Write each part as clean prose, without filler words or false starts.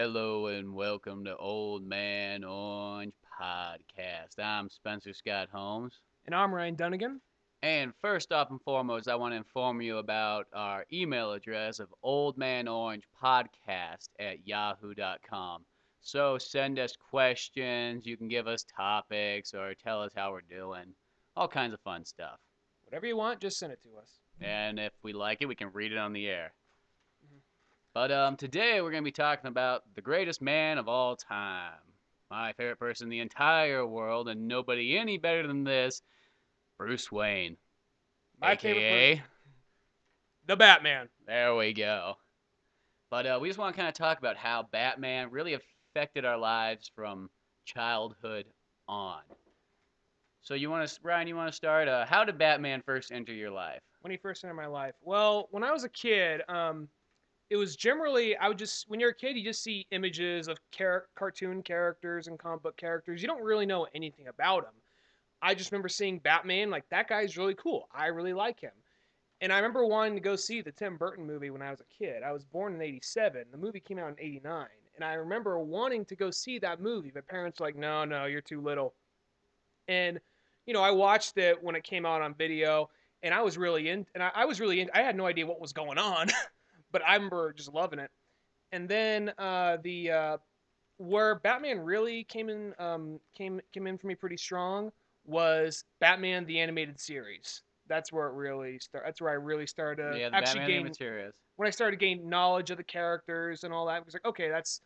Hello and welcome to Old Man Orange Podcast. I'm Spencer Scott Holmes. And I'm Ryan Dunigan. And first off and foremost, I want to inform you about our email address of oldmanorangepodcast@yahoo.com. So send us questions, you can give us topics, or tell us how we're doing. All kinds of fun stuff. Whatever you want, just send it to us. And if we like it, we can read it on the air. Mhm. But today we're going to be talking about the greatest man of all time. My favorite person in the entire world, and nobody any better than this, Bruce Wayne, My favorite person, aka. the Batman. There we go. But we just want to kind of talk about how Batman really affected our lives from childhood on. So you want to, Ryan? You want to start? How did Batman first enter your life? When he first entered my life. Well, when I was a kid, it was generally I would just when you're a kid, you just see images of cartoon characters and comic book characters. You don't really know anything about them. I just remember seeing Batman, like that guy's really cool. I really like him. And I remember wanting to go see the Tim Burton movie when I was a kid. I was born in '87. The movie came out in '89. And I remember wanting to go see that movie. My parents were like, no, no, you're too little. And I watched it when it came out on video, and I was really in, and I was really in. I had no idea what was going on, but I remember just loving it. And then the where Batman really came in for me pretty strong was Batman the animated series. That's where it really start. That's where I really started to Yeah, the actually Batman gain Animated. when I started to gain knowledge of the characters and all that. It was like, okay, that's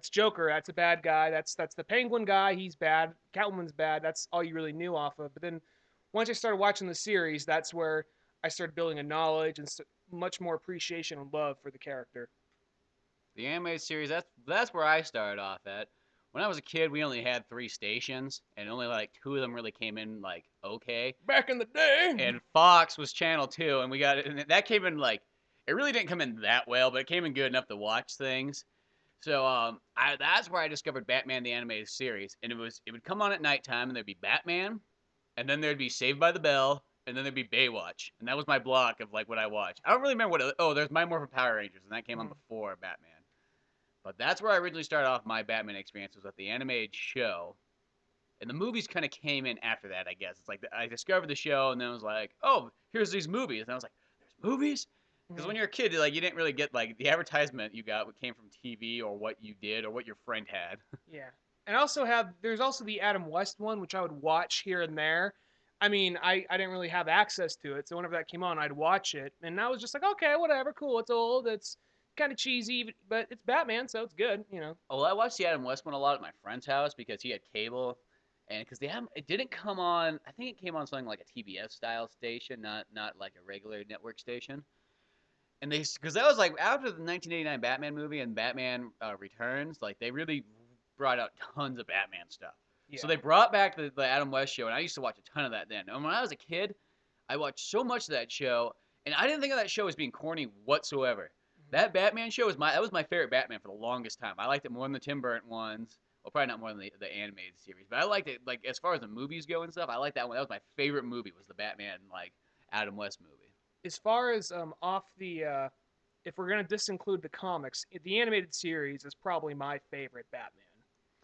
Joker. That's a bad guy. That's the Penguin guy. He's bad. Catwoman's bad. That's all you really knew off of. But then once I started watching the series, that's where I started building a knowledge and much more appreciation and love for the character. The animated series, that's where I started off at. When I was a kid, we only had three stations, and only like two of them really came in like okay. Back in the day. And Fox was channel two, and we got it, and that came in like it really didn't come in that well, but it came in good enough to watch things. So that's where I discovered Batman the animated series, and it would come on at nighttime, and there'd be Batman, and then there'd be Saved by the Bell, and then there'd be Baywatch, and that was my block of like what I watched. I don't really remember what. Oh, there's My Morphin Power Rangers, and that came on Mhm. before Batman. But that's where I originally started off my Batman experience was with the animated show, and the movies kind of came in after that. I guess it's like I discovered the show, and then I was like, oh, here's these movies, and I was like, there's movies. Because Mhm. when you're a kid, like you didn't really get like the advertisement you got what came from TV or what you did or what your friend had. Yeah. And I also have there's also the Adam West one, which I would watch here and there. I mean, I didn't really have access to it, so whenever that came on, I'd watch it, and I was just like, okay, whatever, cool. It's old, it's kind of cheesy, but it's Batman, so it's good. Oh, well, I watched the Adam West one a lot at my friend's house because he had cable, and because it didn't come on. I think it came on something like a TBS style station, not like a regular network station. And they because that was like after the 1989 Batman movie and Batman Returns, like they really brought out tons of Batman stuff. So Yeah. they brought back the Adam West show, and I used to watch a ton of that then. And when I was a kid, I watched so much of that show, and I didn't think of that show as being corny whatsoever. Mhm. That Batman show was my favorite Batman for the longest time. I liked it more than the Tim Burton ones. Well, probably not more than the animated series, but I liked it like as far as the movies go and stuff. I liked that one. That was my favorite movie. Was the Batman like Adam West movie. As far as off the if we're gonna disinclude the comics, the animated series is probably my favorite Batman.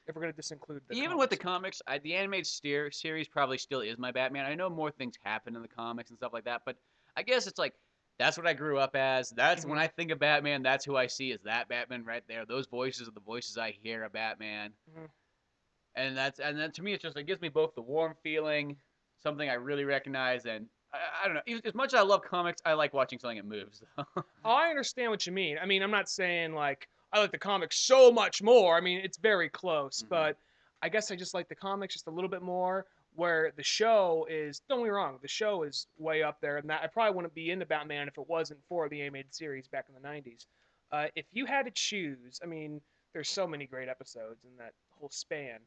If we're gonna disinclude the Even with the comics. comics, the animated series probably still is my Batman. I know more things happen in the comics and stuff like that, but I guess it's like that's what I grew up as. That's when Mhm. I think of Batman. That's who I see as that Batman right there. Those voices are the voices I hear of Batman, Mhm. and then to me, it's just it gives me both the warm feeling, something I really recognize, and I don't know. As much as I love comics, I like watching something that moves. Oh, I understand what you mean. I mean, I'm not saying like I like the comics so much more. I mean, it's very close, Mm-hmm. but I guess I just like the comics just a little bit more. Where the show is, don't get me wrong, the show is way up there, and that I probably wouldn't be into Batman if it wasn't for the animated series back in the '90s. If you had to choose, I mean, there's so many great episodes in that whole span.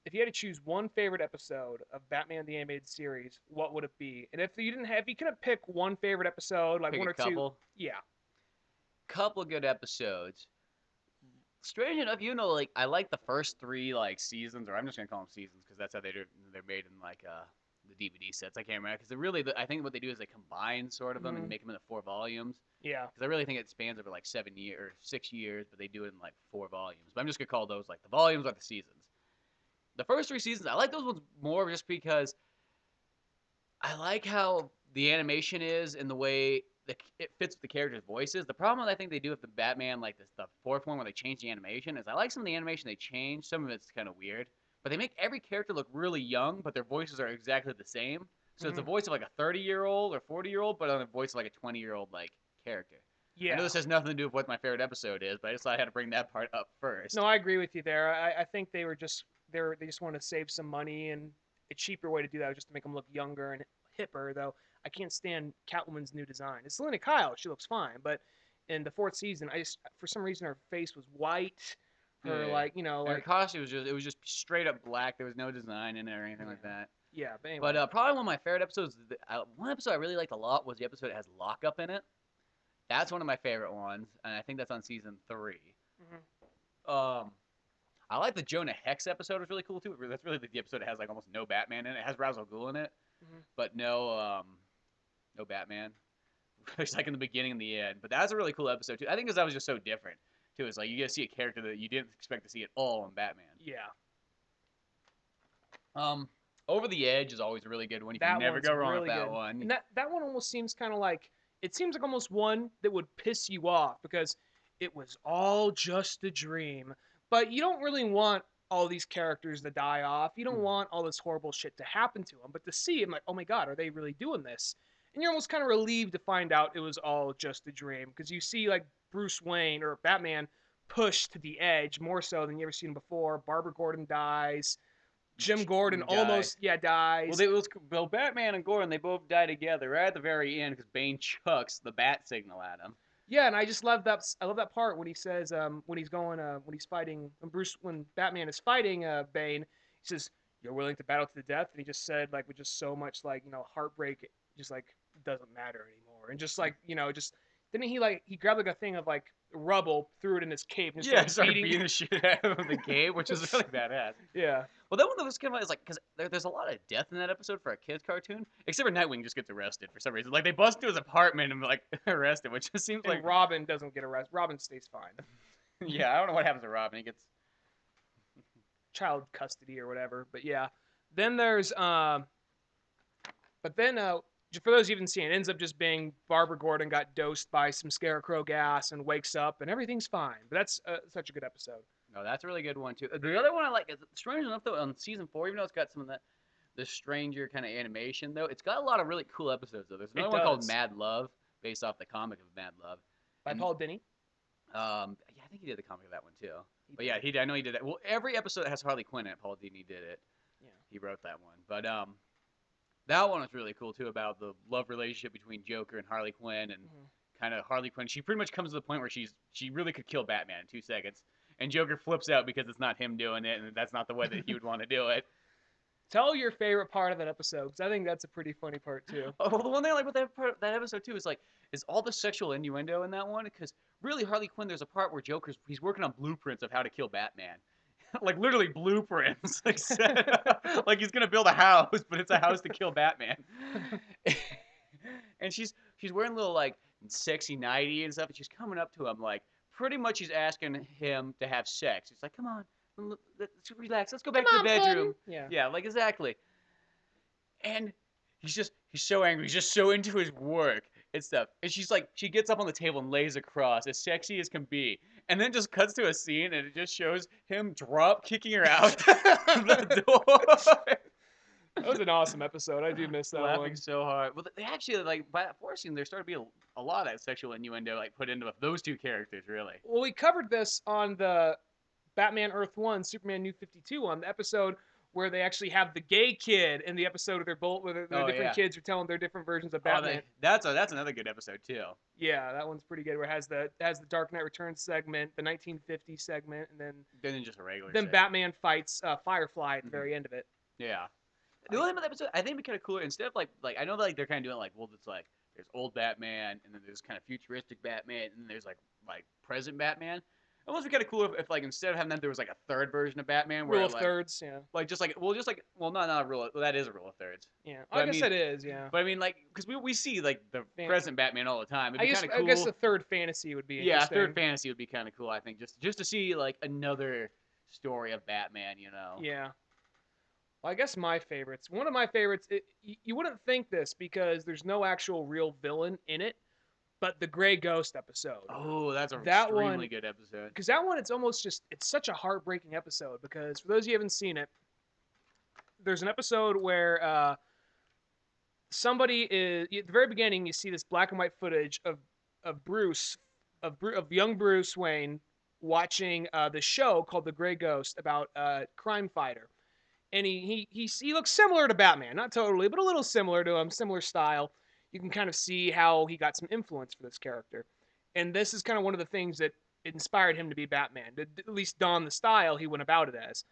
If you had to choose one favorite episode of Batman the Animated Series, what would it be? And if you couldn't pick one favorite episode, like Pick one a or two, couple, yeah. couple good episodes. Strange enough, like I like the first three like seasons, or I'm just gonna call them seasons because that's how they're made in like the DVD sets. I can't remember because really, I think what they do is they combine sort of them and Mm, make them into 4 volumes. yeah. Because I really think it spans over like 7 years or 6 years, but they do it in like 4 volumes. But I'm just gonna call those like the volumes or the seasons. The first 3 seasons, I like those ones more just because I like how the animation is and the way it fits with the characters' voices. The problem I think they do with the Batman, like the fourth one where they change the animation, is I like some of the animation they change. Some of it's kind of weird, but they make every character look really young, but their voices are exactly the same. So it's the Hmm. voice of like a 30-year-old or 40-year-old, but on the voice of like a 20-year-old like character. I know Yeah. this has nothing to do with what my favorite episode is, but I just thought I had to bring that part up No, first. I agree with you there. I think they just want to save some money, and a cheaper way to do that was just to make them look younger and hipper. Though I can't stand Catwoman's new design. It's Selena Kyle; she looks fine, but in the fourth season, I just for some reason her face was white. Her Yeah. like And her like costume was just straight up black. There was no design in it or anything like yeah that. yeah. But But anyway, probably one of my favorite episodes. One episode I really liked a lot was the episode that has lockup in it. That's one of my favorite ones, and I think that's on season 3. hmm Um, I like the Jonah Hex episode. Was really cool too. That's really the episode that has like almost no Batman in it. It has Ra's al Ghul in it, hmm but no Batman. It's like in the beginning and the end. But that's a really cool episode too. I think because that was just so different too. It's like you get to see a character that you didn't expect to see at all in Batman. yeah. Um, Over the Edge is always a really good one. You can That never one's go wrong with really that good, one. and that one almost seems kind of like it seems like almost one that would piss you off because it was all just a dream. But you don't really want all these characters to die off. You don't want all this horrible shit to happen to them. But to see him, like, oh my god, are they really doing this? And you're almost kind of relieved to find out it was all just a dream because you see like Bruce Wayne or Batman pushed to the edge more so than you ever seen before. Barbara Gordon dies. Jim Gordon Die. almost Well, dies. Batman and Gordon, they both die together right at the very end because Bane chucks the bat signal at him. Yeah, and I just love that. I love that part when he says, when he's fighting, when Batman is fighting Bane, he says, "You're willing to battle to the death," and he just said, like, with just so much like heartbreak, just like doesn't matter anymore, and just like just didn't he like he grabbed like a thing of like rubble, threw it in his cape, and just Yeah, started started beating. beating the shit out of the game, which is really badass. Yeah, Well, that one that was kind of is like because there's a lot of death in that episode for a kids cartoon, except for Nightwing just gets arrested for some reason. Like they bust into his apartment and like arrest him, which just seems like and Robin doesn't get arrested. Robin stays fine. yeah, I don't know what happens to Robin. He gets Child custody or whatever. But yeah, then there's but then for those you haven't seen, it ends up just being Barbara Gordon got dosed by some scarecrow gas and wakes up and everything's fine. But that's such a good episode. no, that's a really good one too. The other one I like, strange enough though, on season 4, even though it's got some of that the stranger kind of animation though, it's got a lot of really cool episodes though. There's another It one called does. Mad Love, based off the comic of Mad Love, By and Paul Dini. yeah, I think he did the comic of that one too. He But did. yeah, I know he did that. Well, every episode that has Harley Quinn in it, Paul Dini did it. Yeah. He wrote that one. But that one was really cool too about the love relationship between Joker and Harley Quinn and Mm-hmm. kind of Harley Quinn. She pretty much comes to the point where she really could kill Batman in 2 seconds, and Joker flips out because it's not him doing it, and that's not the way that he would want to do it. Tell your favorite part of that episode because I think that's a pretty funny part too. Oh, well, the one thing I like with that episode too is all the sexual innuendo in that one because really Harley Quinn, there's a part where he's working on blueprints of how to kill Batman. Like literally blueprints, like set up, like he's gonna build a house, but it's a house to kill Batman. And she's wearing a little like sexy nightie and stuff, and she's coming up to him like pretty much she's asking him to have sex. He's like, "Come on, let's relax, let's go back to the Come on, bedroom." Puddin'. Yeah. Yeah, like exactly. And he's so angry. He's just so into his work and stuff. And she's like, she gets up on the table and lays across, as sexy as can be, and then just cuts to a scene, and it just shows him drop kicking her out the door. That was an awesome episode. I do miss that Laughing one. so hard. Well, they actually like by that fourth scene, there started to be a lot of sexual innuendo like put into those two characters, really. Well, we covered this on the Batman Earth 1, Superman New 52 on the episode where they actually have the gay kid in the episode of where their Oh different yeah. kids are telling their different versions of Oh, Batman. that's another good episode too. Yeah, that one's pretty good. Where it has the Dark Knight Returns segment, the 1950 segment, and Then just a regular. then set. Batman fights Firefly at the very end of it. Yeah. The only thing about the episode, I think, it'd be kind of cooler. Instead of like I know like they're kind of doing like well, it's like there's old Batman and then there's kind of futuristic Batman and then there's like present Batman. almost be kind of cool if like instead of having that, there was like a third version of Batman Rule where of thirds, yeah. like just like well, not a rule. Well, that is a rule of thirds. Yeah, But I I guess mean, that is, yeah. like because we see like the Fan- present Batman all the time. It'd I be guess kind of I guess cool. the third fantasy would be Yeah, interesting. third fantasy would be kind of cool. I think just to see like another story of Batman. You know. Yeah. Well, I guess my favorites. One of my favorites. You wouldn't think this because there's no actual real villain in it, but the Gray Ghost episode. Oh, that's an That extremely one, good episode. because that one, it's almost just it's such a heartbreaking episode. Because for those of you who haven't seen it, there's an episode where somebody is at the very beginning. You see this black and white footage of Bruce of young Bruce Wayne watching the show called The Gray Ghost about a crime fighter, and he looks similar to Batman, not totally, but a little similar to him, similar style. You can kind of see how he got some influence for this character, and this is kind of one of the things that inspired him to be Batman, to at least don the style he went about it as.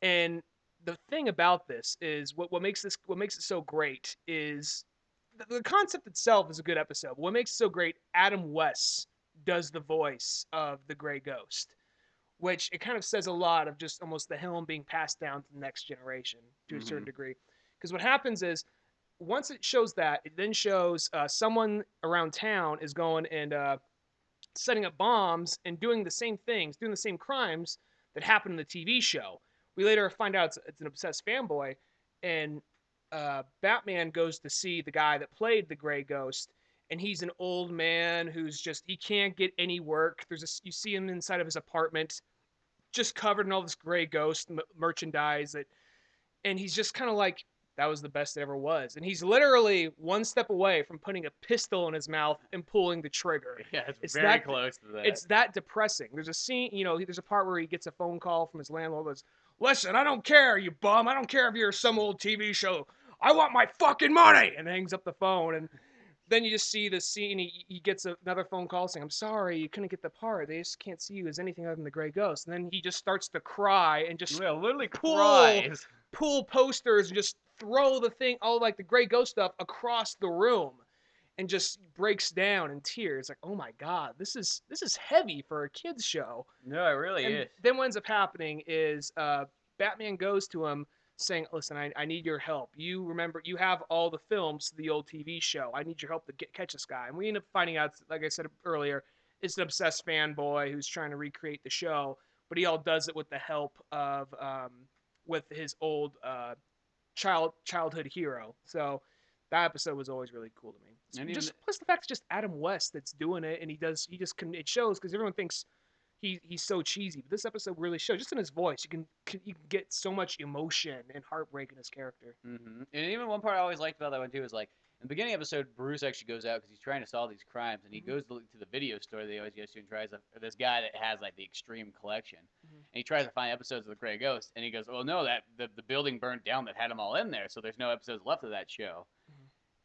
And the thing about this is what makes it so great is the concept itself is a good episode. But what makes it so great, Adam West does the voice of the Gray Ghost, which it kind of says a lot of just almost the helm being passed down to the next generation to a certain degree. Because what happens is once it shows that, it then shows someone around town is going and setting up bombs and doing the same things, doing the same crimes that happened in the TV show. We later find out it's an obsessed fanboy, and Batman goes to see the guy that played the Gray Ghost, and he's an old man who's just he can't get any work. You see him inside of his apartment, just covered in all this Gray Ghost merchandise and he's just kind of like that was the best it ever was, and he's literally one step away from putting a pistol in his mouth and pulling the trigger. Yeah, it's It's very that close to that. it's that depressing. There's a scene, there's a part where he gets a phone call from his landlord. Goes, listen, I don't care, you bum. I don't care if you're some old TV show. I want my fucking money, and hangs up the phone. And then you just see the scene. He gets another phone call saying, "I'm sorry, you couldn't get the part. They just can't see you as anything other than the Gray Ghost." And then he just starts to cry and just yeah, literally pull cries. pull posters and just throw the thing, all like the Gray Ghost stuff, across the room, and just breaks down in tears. Like, oh my god, this is heavy for a kids show. No, it really And is. then what ends up happening is Batman goes to him saying, listen, I need your help. You have all the films to the old TV show. I need your help to catch this guy. And we end up finding out, like I said earlier, it's an obsessed fanboy who's trying to recreate the show, but he all does it with the help of with his old childhood hero. So that episode was always really cool to me. And Just even, plus the fact it's just Adam West that's doing it, and it shows because everyone thinks he's so cheesy, but this episode really shows just in his voice you can get so much emotion and heartbreak in his character. and even one part I always liked about that one too is like in the beginning episode, Bruce actually goes out because he's trying to solve these crimes, and he goes to the video store they always go to and tries to, or this guy that has like the extreme collection, and he tries to find episodes of the Gray Ghost, and he goes, "Oh no, that the building burnt down that had them all in there, so there's no episodes left of that show."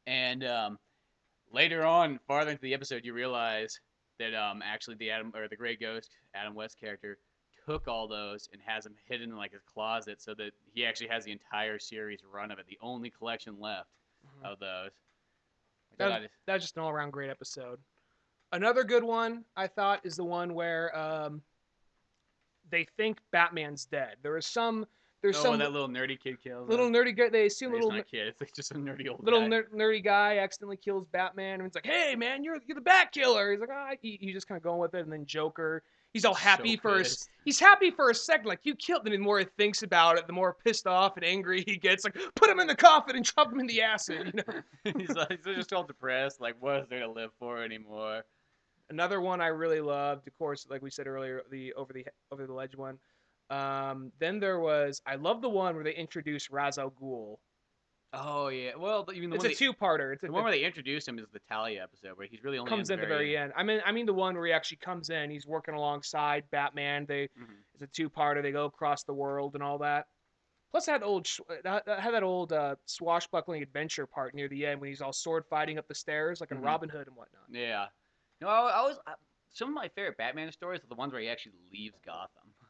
And later on, farther into the episode, you realize that actually the Gray Ghost Adam West character took all those and has them hidden in like his closet, so that he actually has the entire series run of it, the only collection left of those. That's just an all-around great episode. Another good one I thought is the one where they think Batman's dead. There's some that little nerdy kid kills little him. nerdy guy. They assume It's little not a kid. It's like just a nerdy old little guy. nerdy guy accidentally kills Batman, and it's like, "Hey, man, you're the Bat Killer." He's like, "Ah," he's just kind of going with it, and then Joker, he's all happy So for pissed. he's happy for a second, like you killed him. And the more he thinks about it, the more pissed off and angry he gets. Like, put him in the coffin and drop him in the acid. He's just all depressed. Like, what is there to live for anymore? Another one I really loved, of course, like we said earlier, the over the ledge one. Then there was I love the one where they introduced Ra's al Ghul. Oh yeah. Well, even the It's one a two-parter. the one where they introduced him is the Talia episode, where he's really only comes in the very end. I mean the one where he actually comes in. He's working alongside Batman. It's a two-parter. They go across the world and all that. Plus, I had that old swashbuckling adventure part near the end when he's all sword fighting up the stairs like in Robin Hood and whatnot. Yeah. No, some of my favorite Batman stories are the ones where he actually leaves Gotham.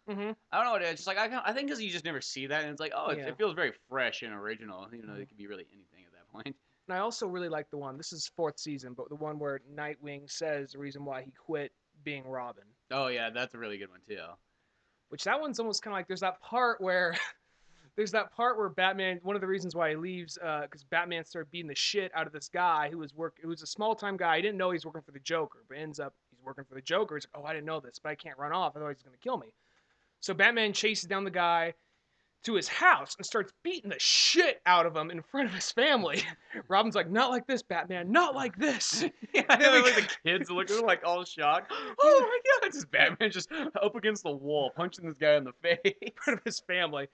I don't know what it is. Just like I think because you just never see that, and it's like, oh, it feels very fresh and original. Even though it could be really anything at that point. And I also really like the one. This is fourth season, but the one where Nightwing says the reason why he quit being Robin. Oh yeah, that's a really good one too. Which that one's almost kind of like there's that part where Batman. One of the reasons why he leaves, because Batman started beating the shit out of this guy who was a small time guy. He didn't know he's working for the Joker, but ends up he's working for the Joker. He's like, oh, I didn't know this, but I can't run off, otherwise he's gonna kill me. So Batman chases down the guy to his house and starts beating the shit out of him in front of his family. Robin's like, not like this, Batman, not like this. Yeah, Then we like the kids looking like all shocked. Oh my god, it's just Batman just up against the wall, punching this guy in the face. in front of his family.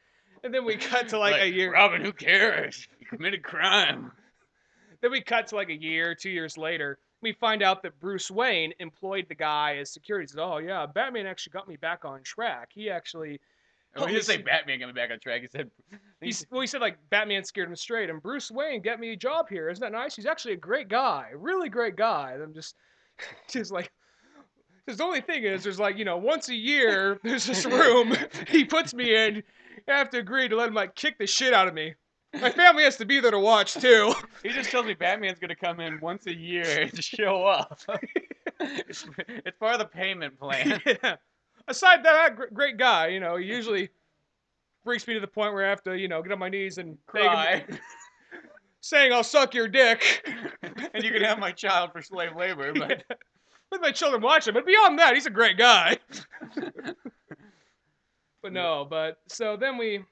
And then we cut to like a year. Robin, who cares? You committed crime. Then we cut to like a year, 2 years later. We find out that Bruce Wayne employed the guy as security. He says, oh yeah, Batman actually got me back on track. He actually Oh, he didn't say Batman got me back on track. He said, he said like Batman scared him straight, and Bruce Wayne get me a job here. Isn't that nice? He's actually a great guy, really great guy. And I'm just like, the only thing is, there's like, once a year, there's this room he puts me in. I have to agree to let him like kick the shit out of me. My family has to be there to watch too. He just tells me Batman's gonna come in once a year and show up. it's part of the payment plan. Yeah. Aside that, great guy. He usually brings me to the point where I have to, get on my knees and Cry. saying I'll suck your dick. And you can have my child for slave labor, but let my children watch him. But beyond that, he's a great guy. But no, so then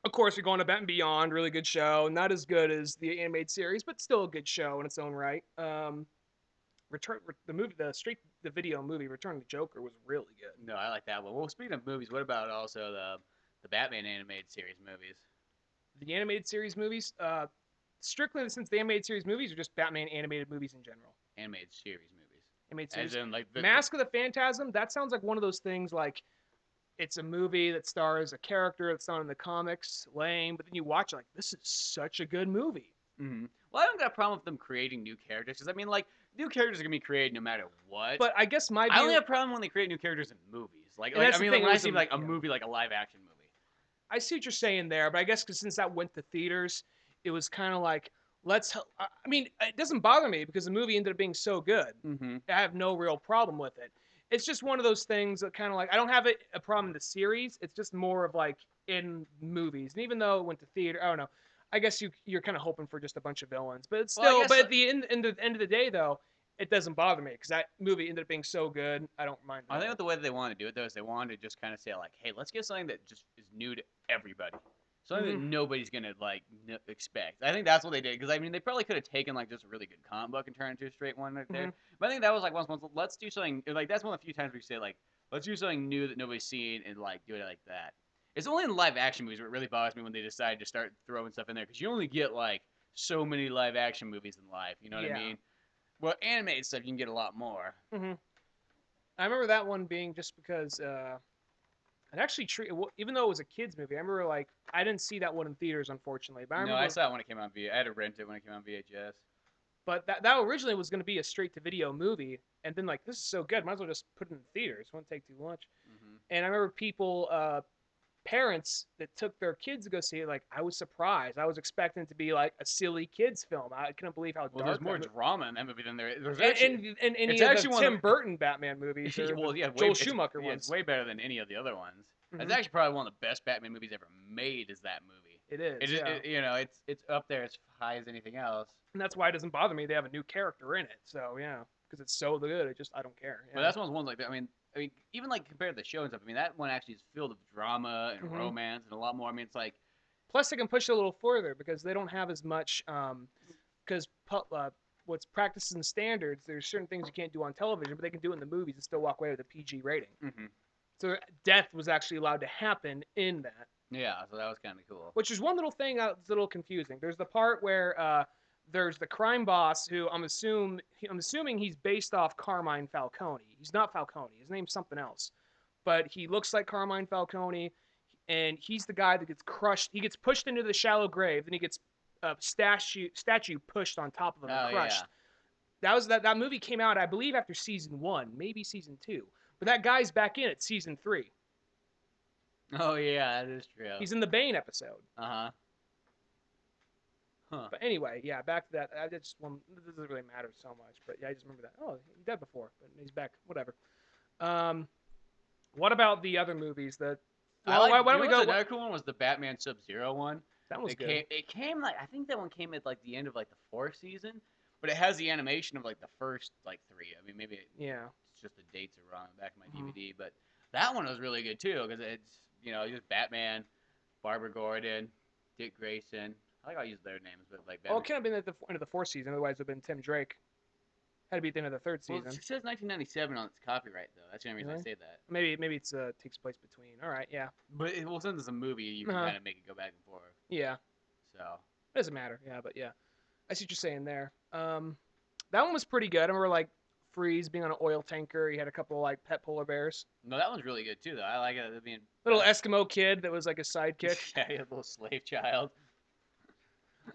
of course, we go on to Batman Beyond, really good show, not as good as the animated series, but still a good show in its own right. The video movie Return of the Joker was really good. No, I like that one. Well, speaking of movies, what about also the Batman animated series movies? The animated series movies, strictly since the animated series movies are just Batman animated movies in general. Animated series movies. Animated series. As in, like Mask of the Phantasm. That sounds like one of those things like. It's a movie that stars a character that's not in the comics, lame, but then you watch it like, this is such a good movie. Mm-hmm. Well, I don't got a problem with them creating new characters, because, I mean, like, new characters are going to be created no matter what. But I guess I only have a problem when they create new characters in movies. Like I mean, when I see, like, a movie, like a live-action movie. I see what you're saying there, but I guess because since that went to theaters, it was kind of like, I mean, it doesn't bother me because the movie ended up being so good. Mm-hmm. I have no real problem with it. It's just one of those things that kind of like, I don't have a problem in the series. It's just more of like in movies. And even though it went to theater, I don't know. I guess you're kind of hoping for just a bunch of villains. But it's still, but at the end of the day, though, it doesn't bother me because that movie ended up being so good. I don't mind. I think the way that they wanted to do it, though, is they wanted to just kind of say, like, hey, let's get something that just is new to everybody. Something that nobody's going to, like, expect. I think that's what they did. Because, I mean, they probably could have taken, like, just a really good comic book and turned it into a straight one right there. But I think that was, like, let's do something. Like, that's one of the few times we say, like, let's do something new that nobody's seen and, like, do it like that. It's only in live action movies where it really bothers me when they decide to start throwing stuff in there. Because you only get, like, so many live action movies in life. You know what I mean? Well, animated stuff, you can get a lot more. Mm-hmm. I remember that one being just because... it actually, even though it was a kids movie, I remember like I didn't see that one in theaters, unfortunately. But I saw it when it came out on VHS. I had to rent it when it came out on VHS. But that originally was going to be a straight-to-video movie, and then like this is so good, might as well just put it in theaters. It won't take too much. Mm-hmm. And I remember parents that took their kids to go see it. Like I was surprised. I was expecting it to be like a silly kids film. I couldn't believe how dark. There's more drama in that movie than there's actually. And any of the Tim Burton Batman movies, or Joel Schumacher ones. It's way better than any of the other ones. Mm-hmm. It's actually probably one of the best Batman movies ever made. Is that movie? It is. It's up there as high as anything else. And that's why it doesn't bother me. They have a new character in it. So yeah, because it's so good. I don't care. But that's one of the ones like that. I mean, even like compared to the show and stuff. I mean, that one actually is filled with drama and romance and a lot more. I mean, it's like. Plus, they can push it a little further because they don't have as much. Because what's practices and standards, there's certain things you can't do on television, but they can do it in the movies and still walk away with a PG rating. Mm-hmm. So death was actually allowed to happen in that. Yeah, so that was kind of cool. Which is one little thing that's a little confusing. There's the part where there's the crime boss who I'm assuming he's based off Carmine Falcone. He's not Falcone. His name's something else. But he looks like Carmine Falcone, and he's the guy that gets crushed. He gets pushed into the shallow grave, then he gets a statue pushed on top of him and crushed. Yeah. That movie came out, I believe, after season 1, maybe season 2. But that guy's back in at season 3. Oh yeah, that is true. He's in the Bane episode. Uh-huh. Huh. But anyway, yeah, back to that. It doesn't really matter so much. But yeah, I just remember that. Oh, he's dead before, but he's back. Whatever. Um, what about the other movies that? I Well, like. why You don't know we what's go? What, another cool one was the Batman Sub-Zero one. that was good. It came like I think that one came at like the end of like the fourth season, but it has the animation of like the first like three. I mean, maybe Yeah. it's just the dates are wrong back in my Mhm. DVD, but that one was really good too because it's just Batman, Barbara Gordon, Dick Grayson. I like how I use their names, but like Well, it Batman. couldn't have been at the end of the fourth season. Otherwise, it would have been Tim Drake. Had to be at the end of the third Well, it season. says 1997 on its copyright though. That's the only reason I Really? say that. Maybe it's takes place between. All right. Yeah. But well, since it's a movie, you can Uh-huh. kind of make it go back and forth. Yeah. So It doesn't matter. Yeah, but yeah, I see what you're saying there. That one was pretty good. I remember like Freeze being on an oil tanker. He had a couple like pet polar bears. no, that one's really good too though. I like it. I mean, Little Eskimo kid that was like a sidekick. yeah, he had a little slave child.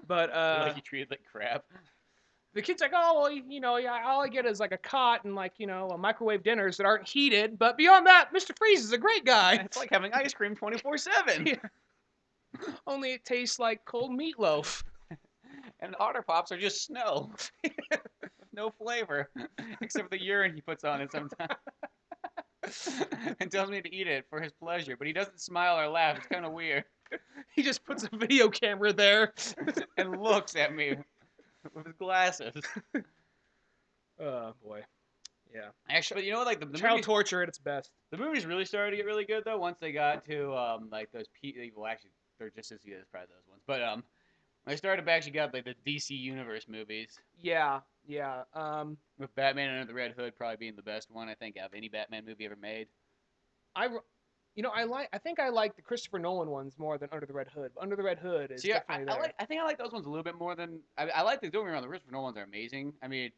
But Feel like he treated like crap. the kid's like, oh well, yeah, all I get is like a cot and like a microwave dinners that aren't heated. But beyond that, Mr. Freeze is a great guy. It's like having ice cream 24/7. Yeah. Only it tastes like cold meatloaf. And Otter Pops are just snow with no flavor, except for the urine he puts on it sometimes. And tells me to eat it for his pleasure, but he doesn't smile or laugh. It's kind of weird. He just puts a video camera there. And looks at me with his glasses. Oh boy. Yeah. Actually, you know what? Like the Child movie, torture at its best. the movies really started to get really good though once they got to like those well actually they're just as good as probably those ones, but when they started to actually got like the DC Universe movies Yeah, yeah. with Batman Under the Red Hood probably being the best one I think of any Batman movie ever made. I, I think I like the Christopher Nolan ones more than Under the Red Hood. But Under the Red Hood is See, definitely there. I think I like those ones a little bit more than I like the. Don't get me wrong, the Christopher Nolan ones are amazing. I mean,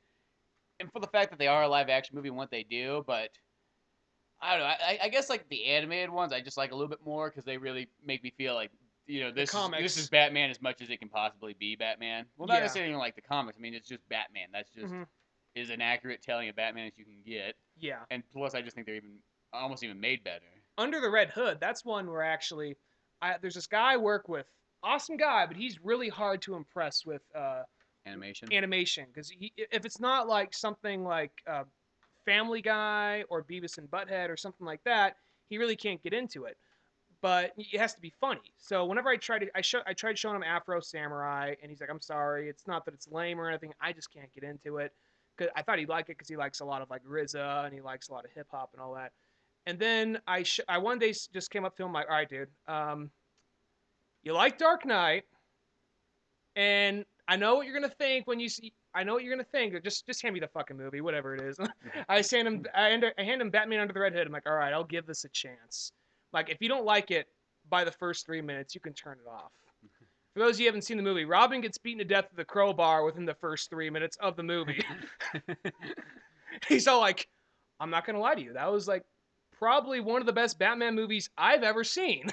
and for the fact that they are a live action movie and what they do, but I don't know. I guess like the animated ones I just like a little bit more because they really make me feel like The this is comics. Batman as much as it can possibly be Batman. Well, not Yeah. necessarily even like the comics. I mean, it's just Batman. That's just Hmm. is an accurate telling of Batman as you can get. Yeah. And plus, I just think they're even almost even made better. Under the Red Hood, that's one where actually, there's this guy I work with, awesome guy, but he's really hard to impress with Animation. animation because if it's not like something like Family Guy or Beavis and Butthead or something like that, he really can't get into it. But it has to be funny. So whenever I tried showing him Afro Samurai, and he's like, "I'm sorry, it's not that it's lame or anything. I just can't get into it." Because I thought he'd like it because he likes a lot of like RZA and he likes a lot of hip hop and all that. And then I one day just came up to him like, "All right, dude, you like Dark Knight, and I know what you're gonna think when you see. I know what you're gonna think. Just hand me the fucking movie, whatever it is." I hand him Batman Under the Red Hood. I'm like, all right, I'll give this a chance. Like, if you don't like it by the first 3 minutes, you can turn it off. For those of you who haven't seen the movie, Robin gets beaten to death with a crowbar within the first 3 minutes of the movie. He's all like, I'm not gonna lie to you, that was like probably one of the best Batman movies I've ever seen.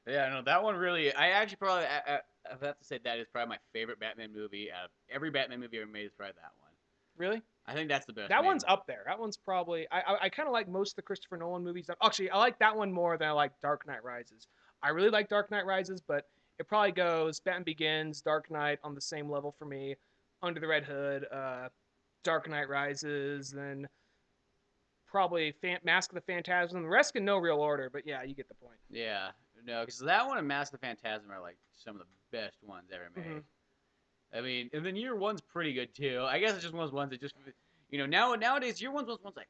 Yeah, no, that one really. I actually probably I have to say that is probably my favorite Batman movie. Out of every Batman movie ever made is probably that one. Really? I think that's the best. That made one's one. up there. That one's probably I kind of like most of the Christopher Nolan movies. Actually, I like that one more than I like Dark Knight Rises. I really like Dark Knight Rises, but it probably goes Batman Begins, Dark Knight on the same level for me. Under the Red Hood, Dark Knight Rises, then probably Mask of the Phantasm. The rest in no real order, but yeah, you get the point. Yeah, no, because that one and Mask of the Phantasm are like some of the best ones ever made. Mm-hmm. I mean, and then Year One's pretty good too. I guess it's just one of those ones that just nowadays Year One's one's like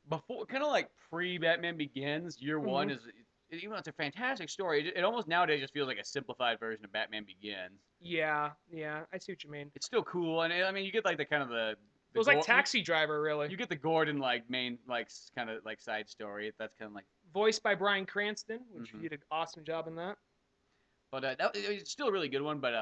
before kind of like pre Batman Begins. Year Mm-hmm. One is even though it's a fantastic story, it almost nowadays just feels like a simplified version of Batman Begins. Yeah, yeah, I see what you mean. It's still cool, and I mean you get like the kind of It was like Taxi Driver, really. you get the Gordon like main like kind of like side story. That's kind of like Voiced by Bryan Cranston, which Mhm. he did an awesome job in that. but it's still a really good one, but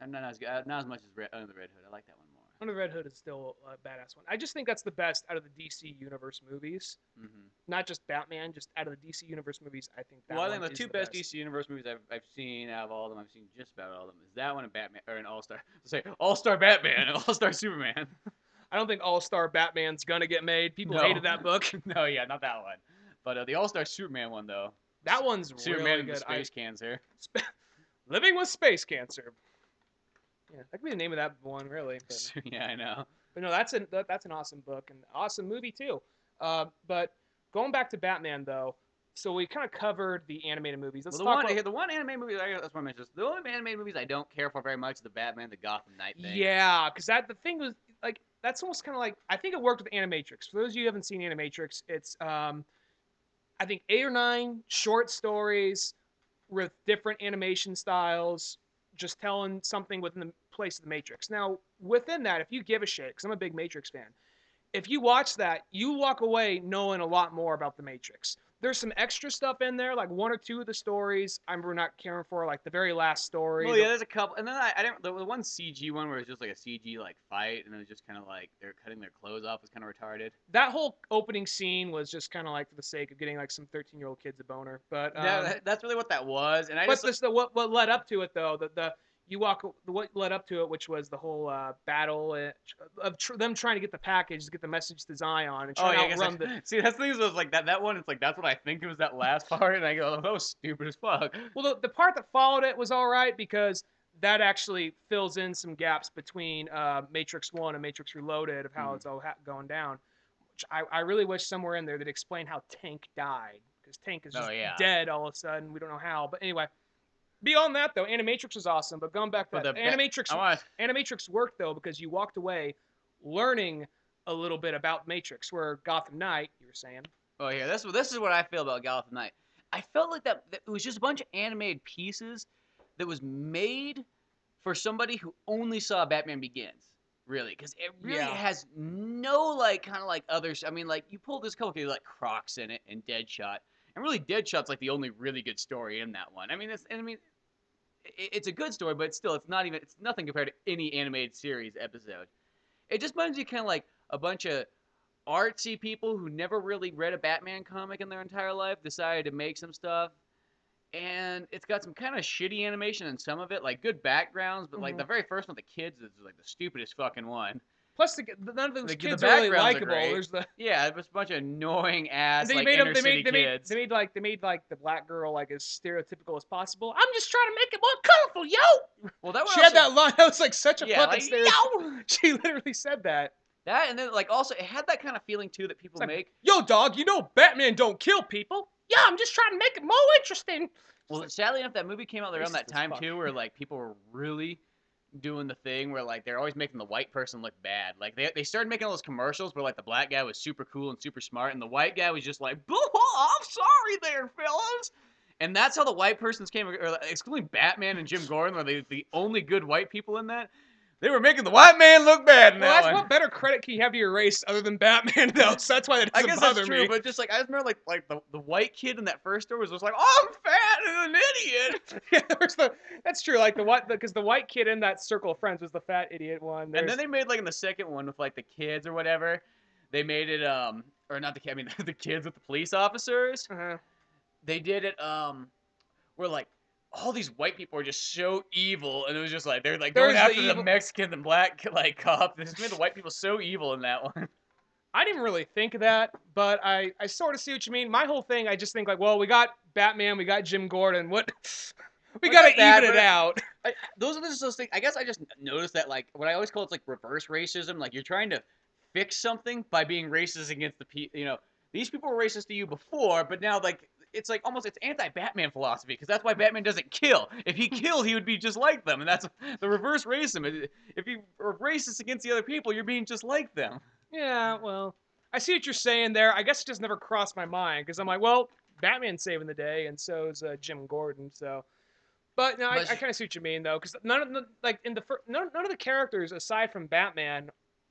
not as good, not as much as Under the Red Hood. I like that one more. Under the Red Hood is still a badass one. I just think that's the best out of the DC Universe movies. Hmm. Not just Batman, just out of the DC Universe movies. I think that Well, I one think the is two the best best. DC Universe movies I've seen out of all of them, I've seen just about all of them, is that one and Batman, or an All Star. Say All Star Batman and All Star Superman. I don't think All Star Batman's gonna get made. People No, hated that book. no, yeah, not that one. But the All Star Superman one though, That one's Superman really and the good. space cancer. Living with Space Cancer. Yeah, that could be the name of that one, really. But Yeah, I know. no, that's an awesome book and awesome movie too. But going back to Batman though, so we kind of covered the animated movies. Well, Let's talk about the one anime movie that's what I mentioned. The only animated movies I don't care for very much is the Batman, the Gotham Knight thing. yeah, because that the thing was like that's almost kind of like I think it worked with Animatrix. For those of you who haven't seen Animatrix, it's I think 8 or 9 short stories with different animation styles, just telling something within the place of the Matrix. Now, within that, if you give a shit, because I'm a big Matrix fan, if you watch that, you walk away knowing a lot more about the Matrix. There's some extra stuff in there, like 1 or 2 of the stories I'm not caring for, like the very last story. Well, yeah, there's a couple, and then I didn't. The one CG one where it was just like a CG like fight, and it was just kind of like they're cutting their clothes off was kind of retarded. That whole opening scene was just kind of like for the sake of getting like some 13-year-old kids a boner. But That's really what that was, and I but just this the what led up to it though, the you walk what led up to it, which was the whole battle of them trying to get the package, to get the message to Zion, and oh trying yeah, to outrun the. see that's the thing was like that one. It's like that's what I think it was that last part, and I go, oh, that was stupid as fuck. Well, the part that followed it was all right because that actually fills in some gaps between Matrix One and Matrix Reloaded of how it's all going down. Which I really wish somewhere in there that explained how Tank died, because Tank is just dead all of a sudden. We don't know how, but anyway. Beyond that, though, Animatrix was awesome. But going back to that, Animatrix worked though because you walked away learning a little bit about Matrix. Where Gotham Knight, you were saying. Oh yeah, this is what I feel about Gotham Knight. I felt like that it was just a bunch of animated pieces that was made for somebody who only saw Batman Begins. Really, because it really has no like kind of like others. I mean, like you pulled this couple of like Crocs in it and Deadshot, and really Deadshot's like the only really good story in that one. I mean, it's a good story, but it's nothing compared to any animated series episode. It just reminds you kind of like a bunch of artsy people who never really read a Batman comic in their entire life decided to make some stuff. And it's got some kind of shitty animation in some of it, like good backgrounds, but like the very first one, the kids is like the stupidest fucking one. Plus, none of those kids are really likable. There's yeah, it was a bunch of annoying ass they like made inner city kids. They made like the black girl like as stereotypical as possible. I'm just trying to make it more colorful, yo. Well, that she had that line. That was like such a fucking like, stereotype. She literally said that. That and then like also it had that kind of feeling too that people make. Yo, dog, you know Batman don't kill people. Yeah, I'm just trying to make it more interesting. Well, sadly enough, that movie came out around that time too, where like people were really doing the thing where like they're always making the white person look bad. Like they started making all those commercials where like the black guy was super cool and super smart, and the white guy was just like, "I'm sorry there, fellas." And that's how the white persons came, or excluding Batman and Jim Gordon, were the only good white people in that. They were making the white man look bad in that one. What better credit can you have to your race other than Batman, though? So that's why that doesn't bother me. I guess that's true, but just like I just remember, like the white kid in that first story was just like, "Oh, I'm fat and an idiot." Yeah, that's true. Like because the white kid in that circle of friends was the fat idiot one. And then they made like in the second one with like the kids or whatever, they made it or not the kid, I mean the kids with the police officers. They did it where like all these white people are just so evil, and it was just like they're like going after the Mexicans and black like cops. They just made the white people so evil in that one. I didn't really think of that, but I sort of see what you mean. My whole thing, I just think like, well, we got Batman, we got Jim Gordon. What we gotta even it out. Those are just those things. I guess I just noticed that like what I always call it's like reverse racism. Like you're trying to fix something by being racist against the people. You know, these people were racist to you before, but now like. It's like almost it's anti-Batman philosophy because that's why Batman doesn't kill. If he killed, he would be just like them, and that's the reverse racism. If you are racist against the other people, you're being just like them. Yeah, well, I see what you're saying there. I guess it just never crossed my mind because I'm like, well, Batman's saving the day, and so is Jim Gordon. So, but no, I kind of see what you mean though, because none of the characters aside from Batman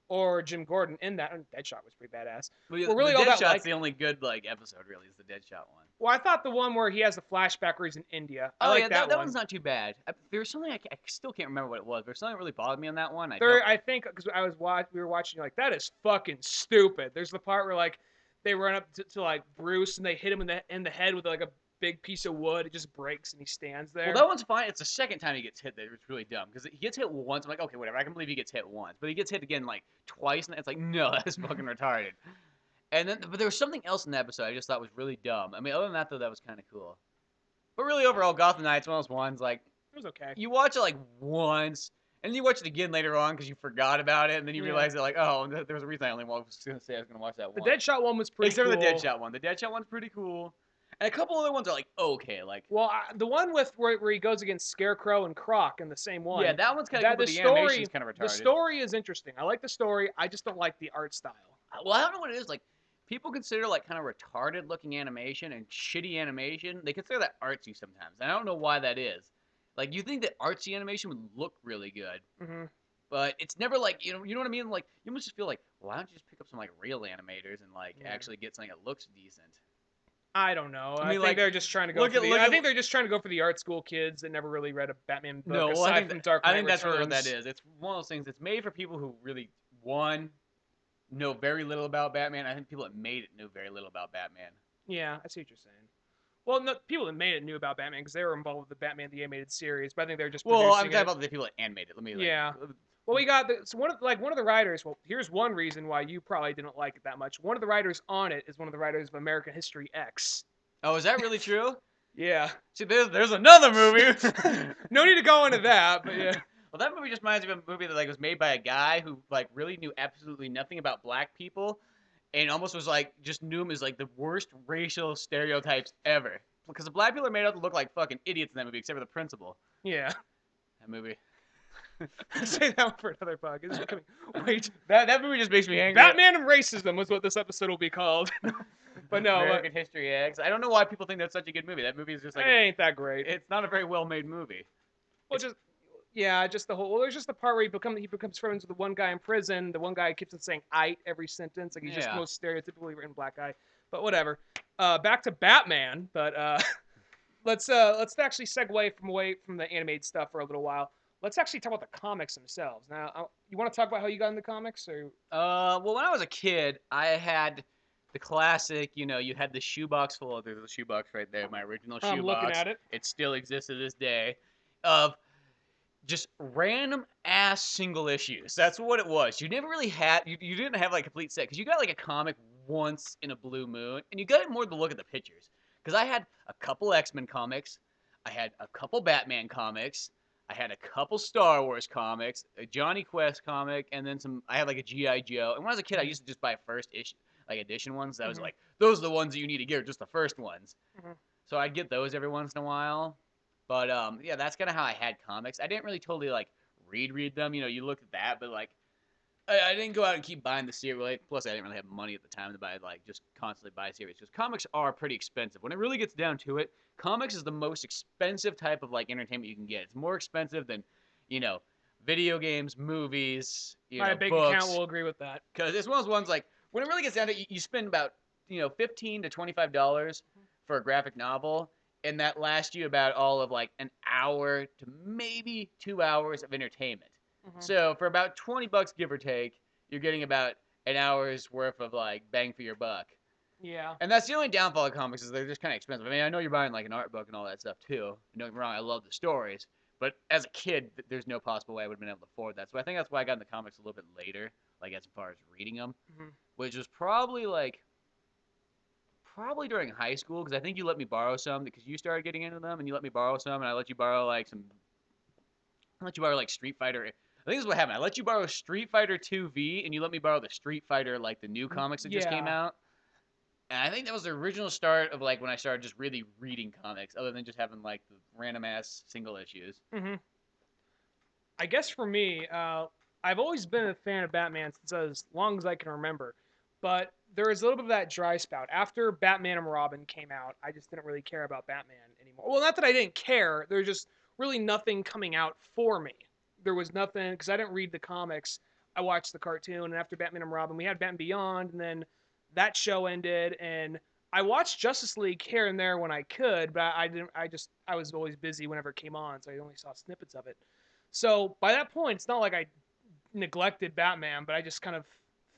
or Jim Gordon in that. Deadshot was pretty badass. Well, really, all Deadshot's the only good like episode. Really, is the Deadshot one. Well, I thought the one where he has the flashback where he's in India. I like that one. That one's not too bad. There's something I still can't remember what it was. There's something that really bothered me on that one. I think because we were watching like that is fucking stupid. There's the part where like they run up to like Bruce and they hit him in the head with like a big piece of wood. It just breaks and he stands there. Well, that one's fine. It's the second time he gets hit that it's really dumb because he gets hit once. I'm like, okay, whatever. I can believe he gets hit once, but he gets hit again like twice, and it's like, no, that's fucking retarded. And then, but there was something else in the episode I just thought was really dumb. I mean, other than that, though, that was kind of cool. But really, overall, Gotham Knight's one of those ones, like... It was okay. You watch it, like, once, And then you watch it again later on because you forgot about it, and then you Yeah. realize that like, oh, there was a reason I only was going to say I was going to watch that The one. Deadshot one was pretty Except for the cool. Deadshot one. The Deadshot one's pretty cool, and a couple other ones are like okay, like Well, the one with where he goes against Scarecrow and Croc in the same yeah, one. that one's kind of That cool, but the the story, animation's kind of the retarded. story is interesting. I like the story. I just don't like the art style. Well, I don't know what it is. Like people consider like kind of retarded looking animation and shitty animation. They consider that artsy sometimes. And I don't know why that is. Like you think that artsy animation would look really good, Hmm. but it's never like you know what I mean. Like you must just feel like, well, why don't you just pick up some like real animators and like Yeah. actually get something that looks decent? I don't know. I I mean, think like they're just trying to go look for at the. look I at think they're just trying to go for the art school kids that never really read a Batman book no. Well, aside from Dark Knight I think that's really what that Returns. is. It's one of those things. It's made for people who really one know very little about Batman. I think people that made it knew very little about Batman. Yeah, I see what you're saying. Well, no, people that made it knew about Batman because they were involved with the Batman the Animated Series, but I think they're just Well, I'm producing talking it. about the people that animated it. Let me like. Yeah. Well, we got so one of the writers. Well, here's one reason why you probably didn't like it that much. One of the writers on it is one of the writers of American History X. Oh, is that really true? Yeah. See, there's another movie. No need to go into that, but yeah. Well, that movie just reminds me of a movie that like was made by a guy who like really knew absolutely nothing about black people, and almost was like just knew him as like the worst racial stereotypes ever. Because the black people are made out to look like fucking idiots in that movie, except for the principal. Yeah. That movie. Say that one for another podcast. This is becoming way too... That movie just makes me angry. Batman and Racism was what this episode will be called. But no, American History X. I don't know why people think that's such a good movie. That movie is just like it ain't that great. it's not a very well made movie. Well, just yeah, just the whole. Well, there's just the part where he becomes friends with the one guy in prison. The one guy keeps on saying "ite" every sentence, like he's just the Yeah. most stereotypically written black guy. But whatever. Back to Batman. But let's actually segue away from the animated stuff for a little while. Let's actually talk about the comics themselves. Now, you want to talk about how you got into comics, or Well, when I was a kid, I had the classic. You had the shoebox full of. There's a shoebox right there, my original shoebox. I'm looking at it. It still exists to this day. Of just random ass single issues. That's what it was. You never really had. You didn't have like a complete set because you got like a comic once in a blue moon, and you got it more to look at the pictures. Because I had a couple X-Men comics, I had a couple Batman comics. I had a couple Star Wars comics, a Johnny Quest comic, and then some. I had like a GI Joe. And when I was a kid, I used to just buy first issue, like edition ones. I was like, those are the ones that you need to get, just the first ones. So I'd get those every once in a while. But yeah, that's kind of how I had comics. I didn't really totally like read them. You look at that, but like I didn't go out and keep buying the series. Plus, I didn't really have money at the time to buy like just constantly buy series because comics are pretty expensive. When it really gets down to it, comics is the most expensive type of like entertainment you can get. It's more expensive than, you know, video games, movies, my bank books. account will agree with that. Because it's one of those ones like when it really gets down to it, you spend about $15 to $25 for a graphic novel, and that lasts you about all of like an hour to maybe 2 hours of entertainment. So for about $20, give or take, you're getting about an hour's worth of like bang for your buck. Yeah. And that's the only downfall of comics is they're just kind of expensive. I mean, I know you're buying like an art book and all that stuff too. Don't get me wrong, I love the stories, but as a kid, there's no possible way I would have been able to afford that. So I think that's why I got into comics a little bit later, like as far as reading them, which was probably during high school because I think you let me borrow some because you started getting into them and you let me borrow some and I let you borrow like Street Fighter. I think this is what happened. I let you borrow Street Fighter 2V, and you let me borrow the Street Fighter, like the new comics that just came out. And I think that was the original start of like when I started just really reading comics, other than just having like the random ass single issues. I guess for me, I've always been a fan of Batman since as long as I can remember. But there was a little bit of that dry spout. After Batman and Robin came out, I just didn't really care about Batman anymore. Well, not that I didn't care. There's just really nothing coming out for me. There was nothing, because I didn't read the comics. I watched the cartoon, and after Batman and Robin, we had Batman Beyond, and then that show ended, and I watched Justice League here and there when I could, but I didn't. I was always busy whenever it came on, so I only saw snippets of it. So by that point, it's not like I neglected Batman, but I just kind of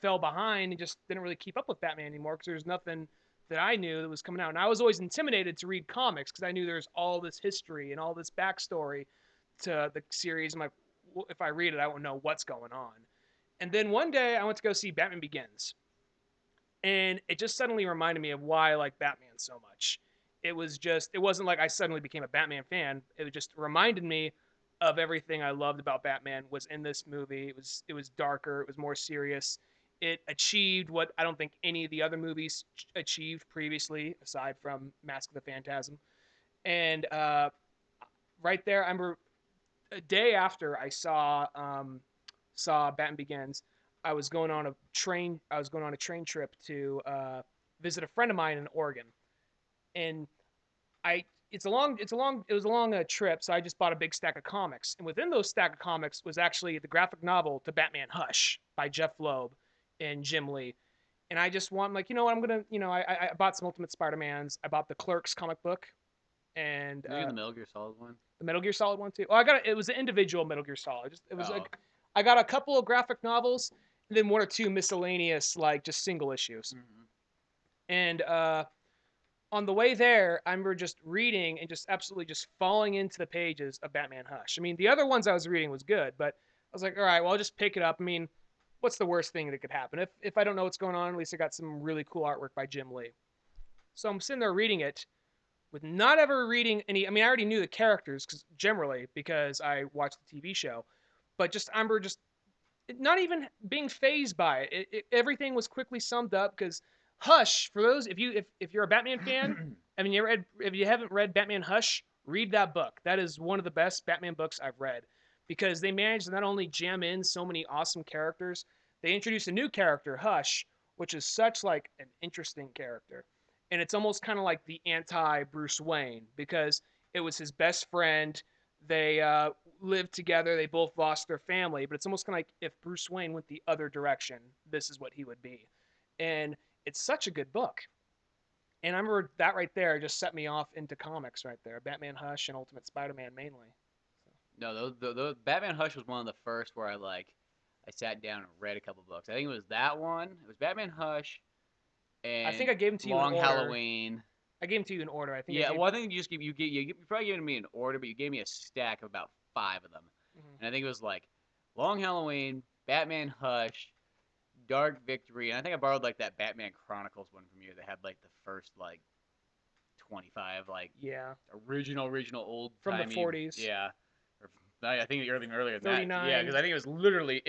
fell behind and just didn't really keep up with Batman anymore because there's nothing that I knew that was coming out. And I was always intimidated to read comics because I knew there's all this history and all this backstory to the series. I'm like, well, if I read it, I won't know what's going on. And then one day I went to go see Batman Begins. And it just suddenly reminded me of why I like Batman so much. It wasn't like I suddenly became a Batman fan. It just reminded me of everything I loved about Batman was in this movie. It was darker, it was more serious. It achieved what I don't think any of the other movies achieved previously, aside from Mask of the Phantasm. And right there, I remember a day after I saw Batman Begins, I was going on a train. I was going on a train trip to visit a friend of mine in Oregon, and I it was a long trip, so I just bought a big stack of comics, and within those stack of comics was actually the graphic novel to Batman Hush by Jeff Loeb and Jim Lee. And I just want, like, you know what, I'm gonna, I bought some Ultimate Spider-Mans. I bought the Clerks comic book, and Maybe the Metal Gear Solid one. the Metal Gear Solid one too. Oh, I got it was an individual Metal Gear Solid. Just it was Oh, like I got a couple of graphic novels and then one or two miscellaneous, like, just single issues. hmm And on the way there, I remember just reading and just absolutely just falling into the pages of Batman Hush. I mean, the other ones I was reading was good, but I was like, all right, well, I'll just pick it up. I mean, what's the worst thing that could happen? If I don't know what's going on, at least I got some really cool artwork by Jim Lee. So I'm sitting there reading it with not ever reading any. I mean, I already knew the characters because generally because I watched the TV show, but just I remember just not even being phased by it. Everything was quickly summed up because Hush. For those, if you're a Batman fan, I mean, if you haven't read Batman Hush, read that book. That is one of the best Batman books I've read because they managed to not only jam in so many awesome characters, they introduced a new character, Hush, which is such like an interesting character, and it's almost kind of like the anti Bruce Wayne because it was his best friend. They lived together. They both lost their family, but it's almost kind of like if Bruce Wayne went the other direction, this is what he would be. And it's such a good book. And I remember that right there just set me off into comics right there. Batman Hush and Ultimate Spider-Man mainly. So, no, the Batman Hush was one of the first where I sat down and read a couple books. I think it was that one. It was Batman Hush I and think I gave them to you in Long order. Halloween. I gave them to you in order. I think I Yeah, gave. well, I think you just give you probably gave me an order, but you gave me a stack of about five of them, Mhm. and I think it was like Long Halloween, Batman Hush, Dark Victory, and I think I borrowed like that Batman Chronicles one from you that had like the first like 25 like Yeah, original old from the timey, 40s, yeah. Or, I think even earlier than that. Yeah, because 39. I think it was literally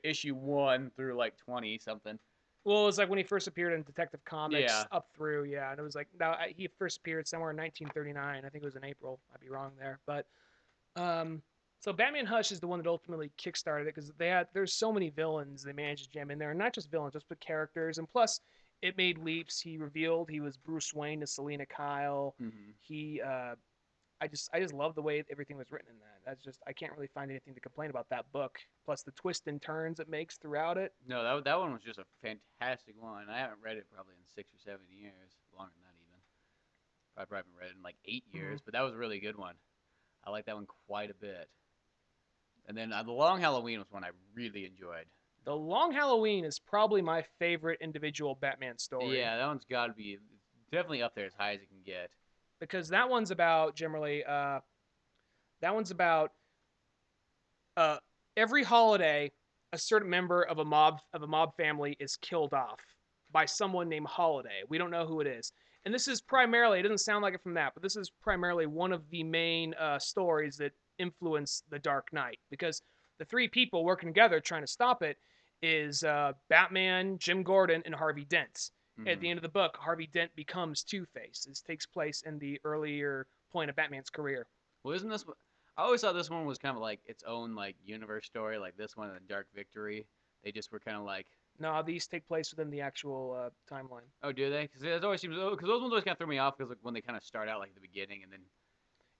issue 1 through like 20 something. Well, it was like when he first appeared in Detective Comics Yeah. up through, yeah, and it was like now he first appeared somewhere in 1939. I think it was in April. I'd be wrong there, but um, so Batman Hush is the one that ultimately kickstarted it because there's so many villains they managed to jam in there, and not just villains, just but characters, and plus it made leaps. He revealed he was Bruce Wayne to Selena Kyle. hmm He I just love the way everything was written in that. That's just I can't really find anything to complain about that book. Plus the twists and turns it makes throughout it. No, that one was just a fantastic one. I haven't read it probably in 6 or 7 years, longer than that even. Probably haven't read it in like 8 years, Mm-hmm. but that was a really good one. I like that one quite a bit. And then the Long Halloween was one I really enjoyed. The Long Halloween is probably my favorite individual Batman story Yeah, that one's got to be definitely up there as high as it can get. because that one's about generally that one's about uh, every holiday a certain member of a mob family is killed off by someone named Holiday. We don't know who it is. And this is primarily, it doesn't sound like it from that, but this is primarily one of the main stories that influence The Dark Knight because the three people working together trying to stop it is Batman, Jim Gordon, and Harvey Dent. At the hmm end of the book, Harvey Dent becomes Two Face. This takes place in the earlier point of Batman's career. Well, isn't this? I always thought this one was kind of like its own like universe story, like this one and Dark Victory. They just were kind of like, No, these take place within the actual timeline. oh, do they? Because it always seems because those ones always kind of throw me off because like when they kind of start out like at the beginning and then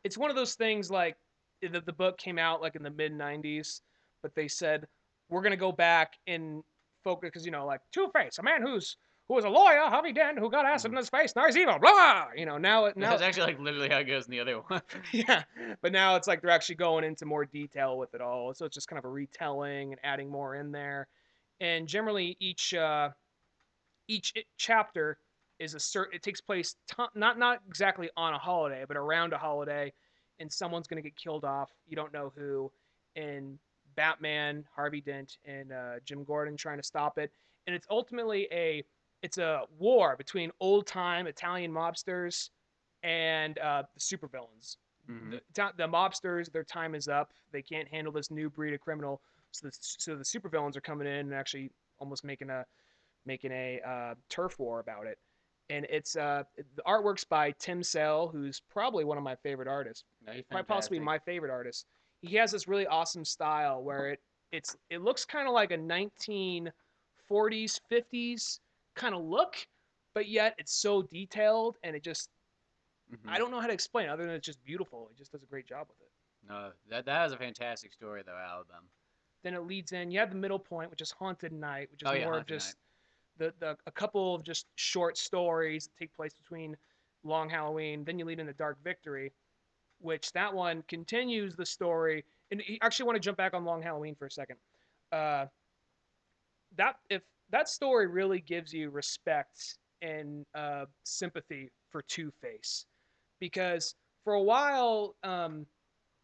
It's one of those things like the book came out like in the mid 90s, but they said we're going to go back and focus because, like Two Face, a man who was a lawyer, Harvey Dent, who got acid in his face, now he's evil, blah. Now that's actually like literally how it goes in the other one. yeah, but now it's like they're actually going into more detail with it all, so it's just kind of a retelling and adding more in there. And generally, each chapter is a certain. It takes place not exactly on a holiday, but around a holiday, and someone's going to get killed off. You don't know who, and Batman, Harvey Dent, and Jim Gordon trying to stop it. And it's ultimately a war between old time Italian mobsters and the supervillains. Mm-hmm. The mobsters, their time is up. They can't handle this new breed of criminal. So the supervillains are coming in and actually almost making a turf war about it. And it's the artwork's by Tim Sale, who's probably one of my favorite artists, No, he's quite possibly fantastic. my favorite artist. He has this really awesome style where it looks kind of like a 1940s 50s kind of look, but yet it's so detailed and it just Mm-hmm. I don't know how to explain it other than it's just beautiful. He just does a great job with it. No, that is a fantastic story though out of them. Then it leads in. You have the middle point, which is Haunted Night, which is Oh yeah, more of Haunted Night. just the a couple of just short stories that take place between Long Halloween. Then you lead into Dark Victory, which that one continues the story. And I actually want to jump back on Long Halloween for a second. Uh, that if that story really gives you respect and sympathy for Two Face, because for a while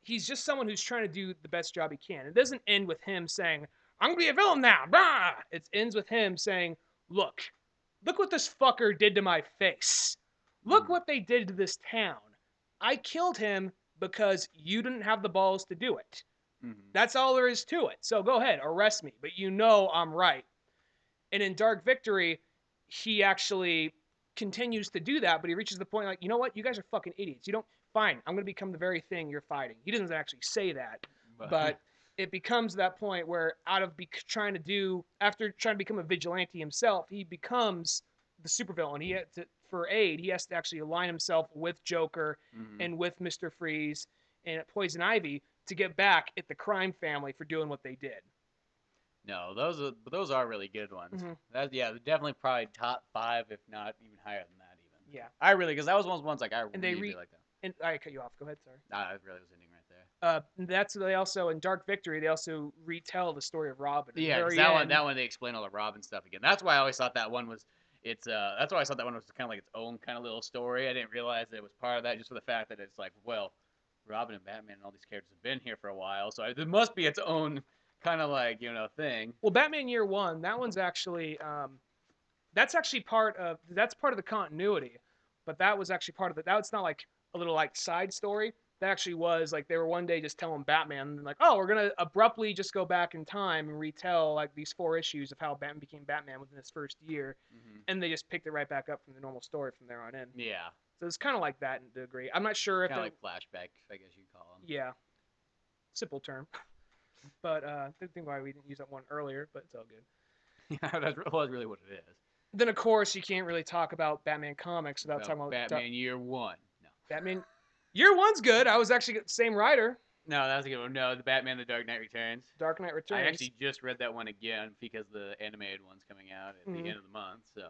he's just someone who's trying to do the best job he can. It doesn't end with him saying, "I'm gonna be a villain now." Blah! It ends with him saying, "Look what this fucker did to my face. Look Mm-hmm. what they did to this town. I killed him because you didn't have the balls to do it. Mm-hmm. That's all there is to it. So go ahead, arrest me, but you know I'm right." And in Dark Victory, he actually continues to do that, but he reaches the point like, you know what? You guys are fucking idiots. You don't. Fine, I'm going to become the very thing you're fighting. He doesn't actually say that, but it becomes that point where out of trying to do after trying to become a vigilante himself, he becomes the supervillain. He had to, for aid, he has to actually align himself with Joker mm-hmm. and with Mr. Freeze and Poison Ivy to get back at the crime family for doing what they did. No, those are really good ones. Mm-hmm. That yeah, definitely probably top 5, if not even higher than that. Even Yeah, I really because that was one of the ones like I and they really like that. and I cut you off. Go ahead, sorry. Nah, I really was ending right there. That's they also in Dark Victory they also retell the story of Robin. At the Yeah, because very end, that one they explain all the Robin stuff again. That's why I always thought that one was it's that's why I thought that one was kind of like its own kind of little story. I didn't realize that it was part of that just for the fact that it's like, well, Robin and Batman and all these characters have been here for a while, so it must be its own kind of like thing. well, Batman Year One, that one's actually that's part of the continuity, but that was actually part of the that's not like a little like side story. That actually was like they were one day just telling Batman and like, oh, we're gonna abruptly just go back in time and retell like these 4 issues of how Batman became Batman within his first year, Mm-hmm. and they just picked it right back up from the normal story from there on in. Yeah, So it's kind of like that in a degree. I'm not sure if kind of it, like flashback, I guess you'd call them. yeah, simple term, but didn't think why we didn't use that one earlier, but it's all good. Yeah, that was really what it is. Then of course you can't really talk about Batman comics without Well, talking about Batman Year One. No, Batman. Year One's good. I was actually the same writer. no, that was a good one. No, the Batman: The Dark Knight Returns. Dark Knight Returns. I actually just read that one again because the animated one's coming out at the end of the month. So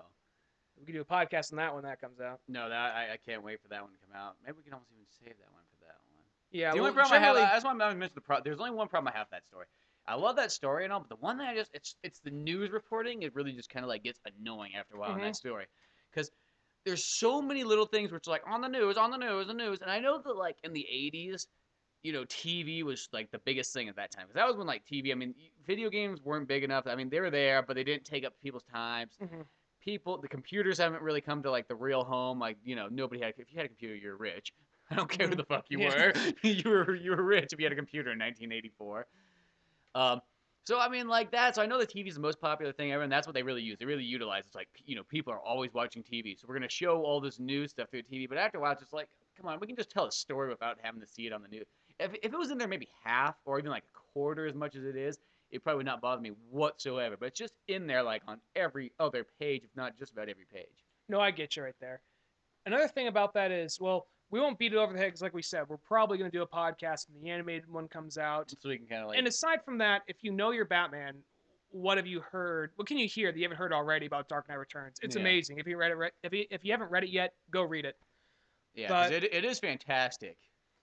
we could do a podcast on that when that comes out. no, that I can't wait for that one to come out. Maybe we can almost even save that one for that one. Yeah. The well, only problem generally, I have, that's why I mentioned the there's only one problem I have with that story. I love that story and all, but the one that I just it's the news reporting. It really just kind of like gets annoying after a while in that story, because there's so many little things which are like on the news, and I know that like in the '80s, TV was like the biggest thing at that time. Because that was when like TV. I mean, video games weren't big enough. I mean, they were there, but they didn't take up people's times. The computers haven't really come to like the real home. Like nobody had. If you had a computer, you're rich. I don't care who the fuck you were. you were rich if you had a computer in 1984. So I mean, like that. So I know the TV is the most popular thing ever, and that's what they really use. They really utilize. It's like people are always watching TV, so we're gonna show all this news stuff through TV. But after a while, it's just like, come on, we can just tell a story without having to see it on the news. If it was in there maybe half or even like a quarter as much as it is, it probably would not bother me whatsoever. But it's just in there like on every other page, if not just about every page. No, I get you right there. Another thing about that is, well, we won't beat it over the head because, like we said, we're probably going to do a podcast when the animated one comes out. So we can kind of like. And aside from that, if you know your Batman, what have you heard? What can you hear that you haven't heard already about Dark Knight Returns? It's amazing. If you read it, if you haven't read it yet, go read it. Yeah, because it is fantastic.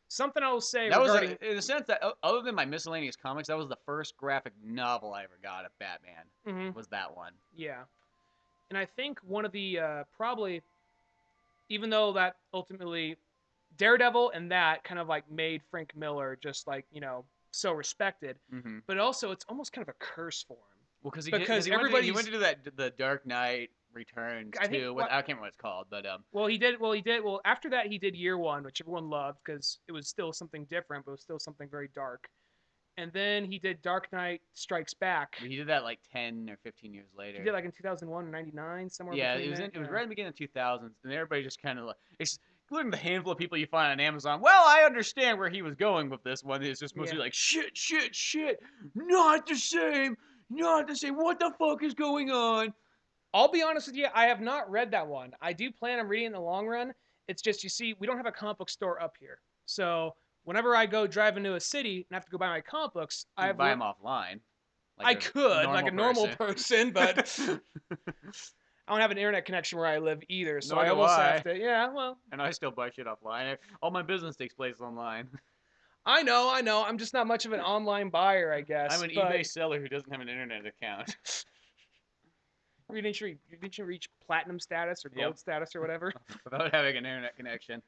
Something I will say that regarding... was in a sense that other than my miscellaneous comics, that was the first graphic novel I ever got of Batman. Was that one? Yeah, and I think one of the probably, even though that ultimately Daredevil and that kind of like made Frank Miller just like so respected, but also it's almost kind of a curse for him. Well, because everybody he went to do that the Dark Knight Returns I think too. I can't remember what it's called, but well, he did. Well, he did. Well, after that, he did Year One, which everyone loved because it was still something different, but it was still something very dark. And then he did Dark Knight Strikes Back. he did that like 10 or 15 years He later. did like in 2001 or 99, somewhere Yeah, between there. it was right in the beginning of 2000s, and everybody just kind of like, including the handful of people you find on Amazon. Well, I understand where he was going with this one. It's just mostly Yeah. like shit, shit, shit, not the same, not the same. What the fuck is going on? I'll be honest with you, I have not read that one. I do plan on reading it in the long run. It's just, you see, we don't have a comic book store up here. So whenever I go drive into a city and have to go buy my comic books, You can buy them offline, like I a could, like normal a normal person. person, but I don't have an internet connection where I live either. So Nor I do almost have I. to, yeah, well, And I still buy shit offline. All my business takes place online. I know. I'm just not much of an online buyer, I I'm guess. an But eBay seller who doesn't have an internet account. didn't you reach platinum status or Yep. gold status or whatever? Without having an internet connection.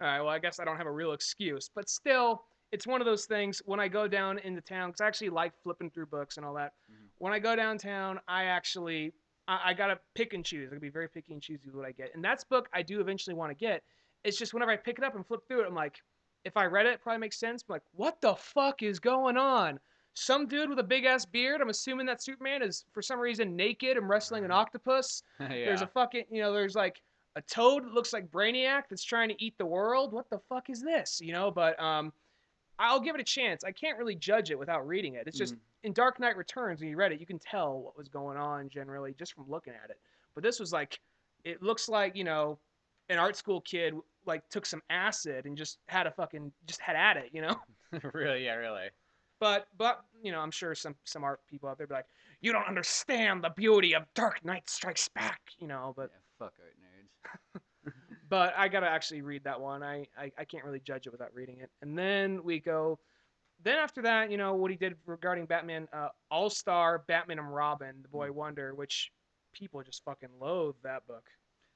All right, well, I guess I don't have a real excuse. But still, it's one of those things when I go down into town, because I actually like flipping through books and all that. Mm-hmm. When I go downtown, I got to pick and choose. I can be very picky and choosy with what I get. And that's book I do eventually want to get. It's just whenever I pick it up and flip through it, I'm like, if I read it, it probably makes sense. I'm like, what the fuck is going on? Some dude with a big ass beard. I'm assuming that Superman is for some reason naked and wrestling an octopus. There's Yeah. a fucking, there's like a toad that looks like Brainiac that's trying to eat the world. What the fuck is this? But I'll give it a chance. I can't really judge it without reading it. It's just in Dark Knight Returns, when you read it, you can tell what was going on generally just from looking at it. But this was like, it looks like, an art school kid like took some acid and just had at it. Really, yeah, really. But I'm sure some art people out there be like, you don't understand the beauty of Dark Knight Strikes Back, but Yeah, fuck art nerds. but I gotta actually read that one. I can't really judge it without reading it. And then we go. Then after that, what he did regarding Batman, All Star Batman and Robin, the Boy Wonder, which people just fucking loathe that book.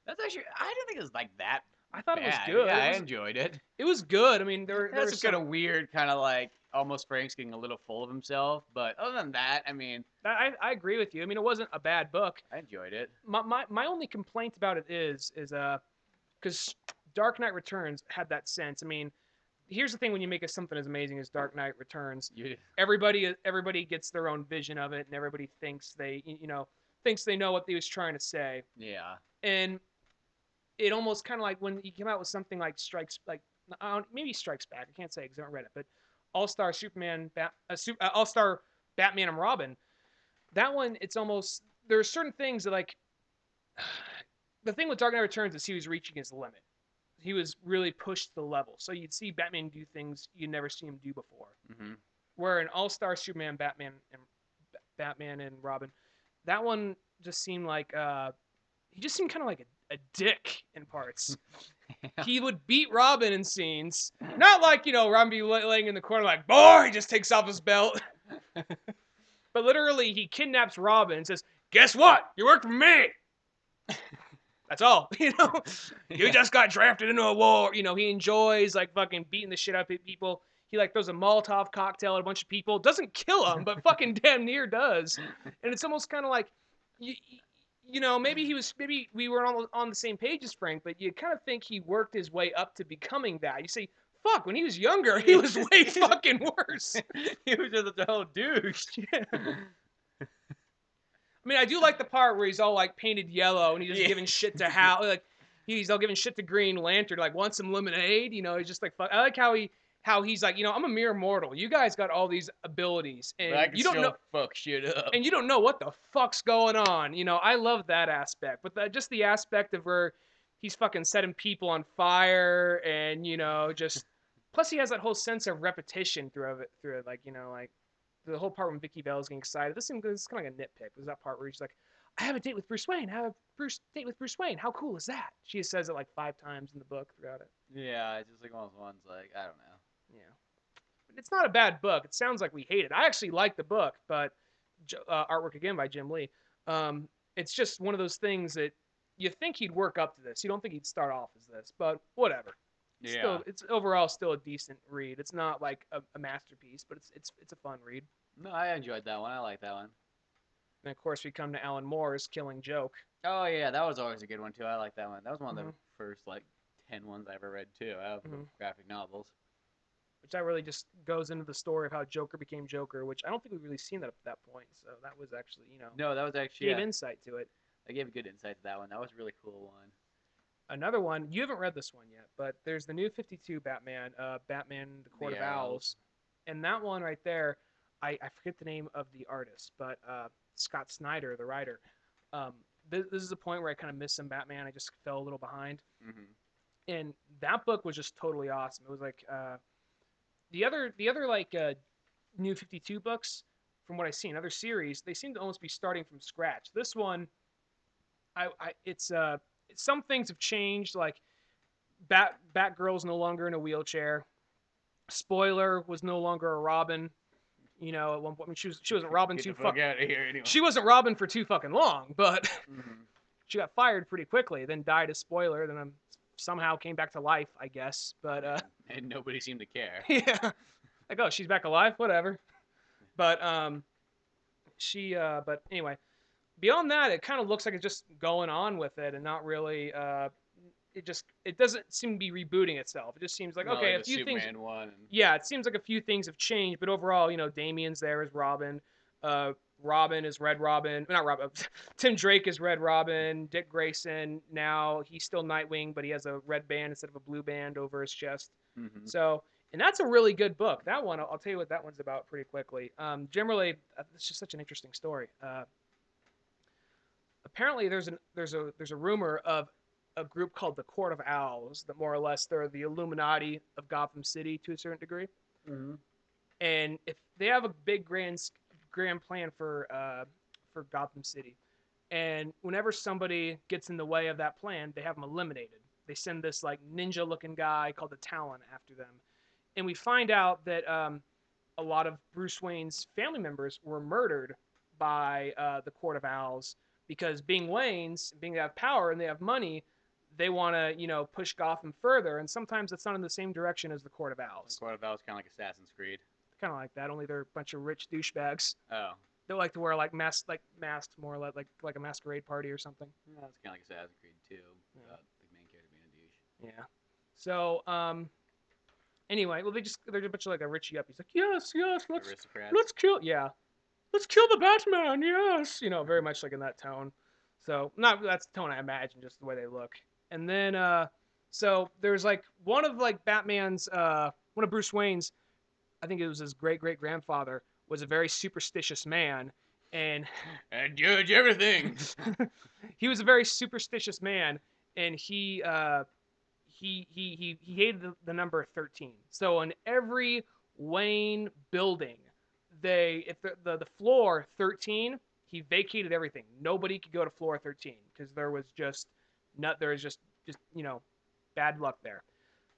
That's actually, I didn't think it was like that. I thought it was Bad. good. Yeah, I enjoyed it. It was good. I mean, there That's was some some. kind of weird, kind of like almost Frank's getting a little full of himself. But other than that, I mean, I agree with you. I mean, it wasn't a bad book. I enjoyed it. My only complaint about it is because Dark Knight Returns had that sense. I mean, here's the thing: when you make something as amazing as Dark Knight Returns, everybody gets their own vision of it, and everybody thinks they know what he was trying to say. Yeah. And it almost kind of like when he came out with something like maybe Strikes Back. I can't say because I haven't read it, but All Star Superman, All Star Batman and Robin. That one, it's almost there are certain things that like the thing with Dark Knight Returns is he was reaching his limit. He was really pushed to the level. So you'd see Batman do things you'd never seen him do before. Mm-hmm. Where in All Star Superman, Batman and Robin, that one just seemed like he just seemed kind of like a dick in parts. Yeah. He would beat Robin in scenes, not like Robin be laying in the corner like, boy, he just takes off his belt. But literally, he kidnaps Robin and says, "Guess what? You work for me." That's all. You just got drafted into a war. He enjoys like fucking beating the shit out of people. He like throws a Molotov cocktail at a bunch of people. Doesn't kill them, but fucking damn near does. And it's almost kind of like, maybe we were on the same page as Frank, but you kind of think he worked his way up to becoming that. You say, fuck, when he was younger, he was way fucking worse. He was just a total douche. Yeah. I mean, I do like the part where he's all like painted yellow and he's just giving shit to Hal. Like he's all giving shit to Green Lantern. Like, want some lemonade? He's just like, fuck. I like how he's like, I'm a mere mortal. You guys got all these abilities, and But I can you don't still know, fuck shit up. and you don't know what the fuck's going on. I love that aspect, but just the aspect of where he's fucking setting people on fire, and just plus he has that whole sense of repetition through it, like like. The whole part when Vicky Bell's getting excited. This is kind of like a nitpick. There's that part where she's like, I have a date with Bruce Wayne. I have a date with Bruce Wayne. How cool is that? She says it like 5 times in the book throughout it. Yeah, it's just like one of those ones like, I don't know. Yeah. But it's not a bad book. It sounds like we hate it. I actually like the book, but artwork again by Jim Lee. It's just one of those things that you think he'd work up to this. You don't think he'd start off as this, but whatever. Yeah. It's overall still a decent read. It's not like a masterpiece, but it's a fun read. No, I enjoyed that one. I like that one. And of course, we come to Alan Moore's Killing Joke. Oh yeah, that was always a good one too. I like that one. That was one of Hmm. the first like 10 ones I ever read too. I have the Hmm. graphic novels. Which that really just goes into the story of how Joker became Joker, which I don't think we've really seen that up to that point. So that was actually, No, that was actually gave yeah. insight to it. I gave a good insight to that one. That was a really cool one. Another one, you haven't read this one yet, but there's the new 52 Batman, Batman the Court The of Arrows. Owls. And that one right there, I forget the name of the artist, but Scott Snyder, the writer. Um, this is a point where I kind of missed some Batman. I just fell a little behind. Mm-hmm. And that book was just totally awesome. It was like the other like new 52 books, from what I've seen, other series, they seem to almost be starting from scratch. This one, it's some things have changed. Like Batgirl's no longer in a wheelchair. Spoiler, was no longer a Robin. At one point, I mean, she wasn't Robin Get too the fuck fuck. out of here anyway. She wasn't Robin for too fucking long, but Mm-hmm. she got fired pretty quickly. Then died as spoiler. Then somehow came back to life, I guess. But And nobody seemed to care. yeah, like, oh, she's back alive. Whatever. But but anyway, beyond that, it kind of looks like it's just going on with it and not really. It doesn't seem to be rebooting itself. It just seems like, Not okay, like a the few things. Superman one. And... Yeah, it seems like a few things have changed, but overall, Damian's there as Robin. Uh, Robin is Red Robin. Not Robin. Tim Drake is Red Robin. Dick Grayson, now he's still Nightwing, but he has a red band instead of a blue band over his chest. Mm-hmm. So, and that's a really good book. That one, I'll tell you what that one's about pretty quickly. Generally, it's just such an interesting story. Apparently, there's a rumor of a group called the Court of Owls that more or less they're the Illuminati of Gotham City to a certain degree. Mm-hmm. And if they have a big grand plan for Gotham City, and whenever somebody gets in the way of that plan, they have them eliminated. They send this like ninja looking guy called the Talon after them, and we find out that a lot of Bruce Wayne's family members were murdered by the Court of Owls because being Waynes, being they have power and they have money, they want to push Gotham further, and sometimes it's not in the same direction as the Court of Owls. Court of Owls kind of like Assassin's Creed. Kind of like that, only they're a bunch of rich douchebags. Oh. They like to wear like masks more like a masquerade party or something. Yeah, that's kind of like Assassin's Creed too. Yeah. The main character being a douche. Yeah. So anyway, well they're a bunch of like a rich yuppies. Like yes, Aristocrats. let's kill let's kill the Batman. Yes, very much like in that tone. So not that's the tone I imagine, just the way they look. And then so there's like one of like Batman's one of Bruce Wayne's, I think it was his great great grandfather, was a very superstitious man, and judge everything. he was a very superstitious man, and he hated the number 13. So in every Wayne building, if the floor 13, he vacated everything. Nobody could go to floor 13 because there was just bad luck there.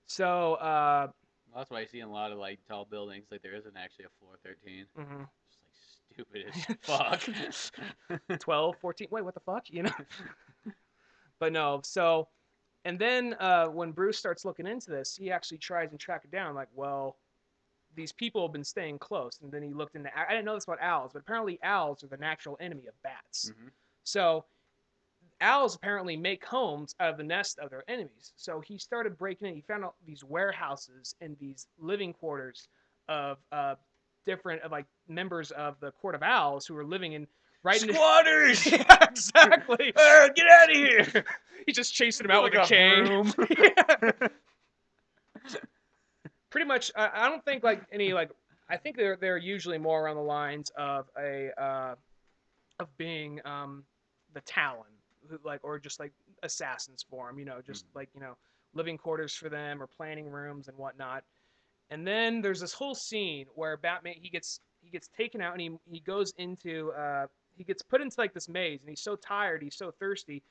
So Well, that's why you see in a lot of like tall buildings, like there isn't actually a floor 13. mm-hmm. Just like stupid as fuck. 12, 14. Wait, what the fuck? But no. So, and then when Bruce starts looking into this, he actually tries and track it down. Like, well, these people have been staying close. And then he looked into. I didn't know this about owls, but apparently owls are the natural enemy of bats. Mm-hmm. So owls apparently make homes out of the nest of their enemies. So he started breaking in. He found out these warehouses and these living quarters of different like members of the Court of Owls who were living in Squatters. Yeah, exactly. Get out of here! He's just chasing them out like with a cane. broom. Yeah. Pretty much. I don't think like any like. I think they're usually more around the lines of of being the Talon, or just like assassins for him. Just like living quarters for them or planning rooms and whatnot. And then there's this whole scene where Batman he gets taken out and he goes into he gets put into like this maze and he's so tired, he's so thirsty,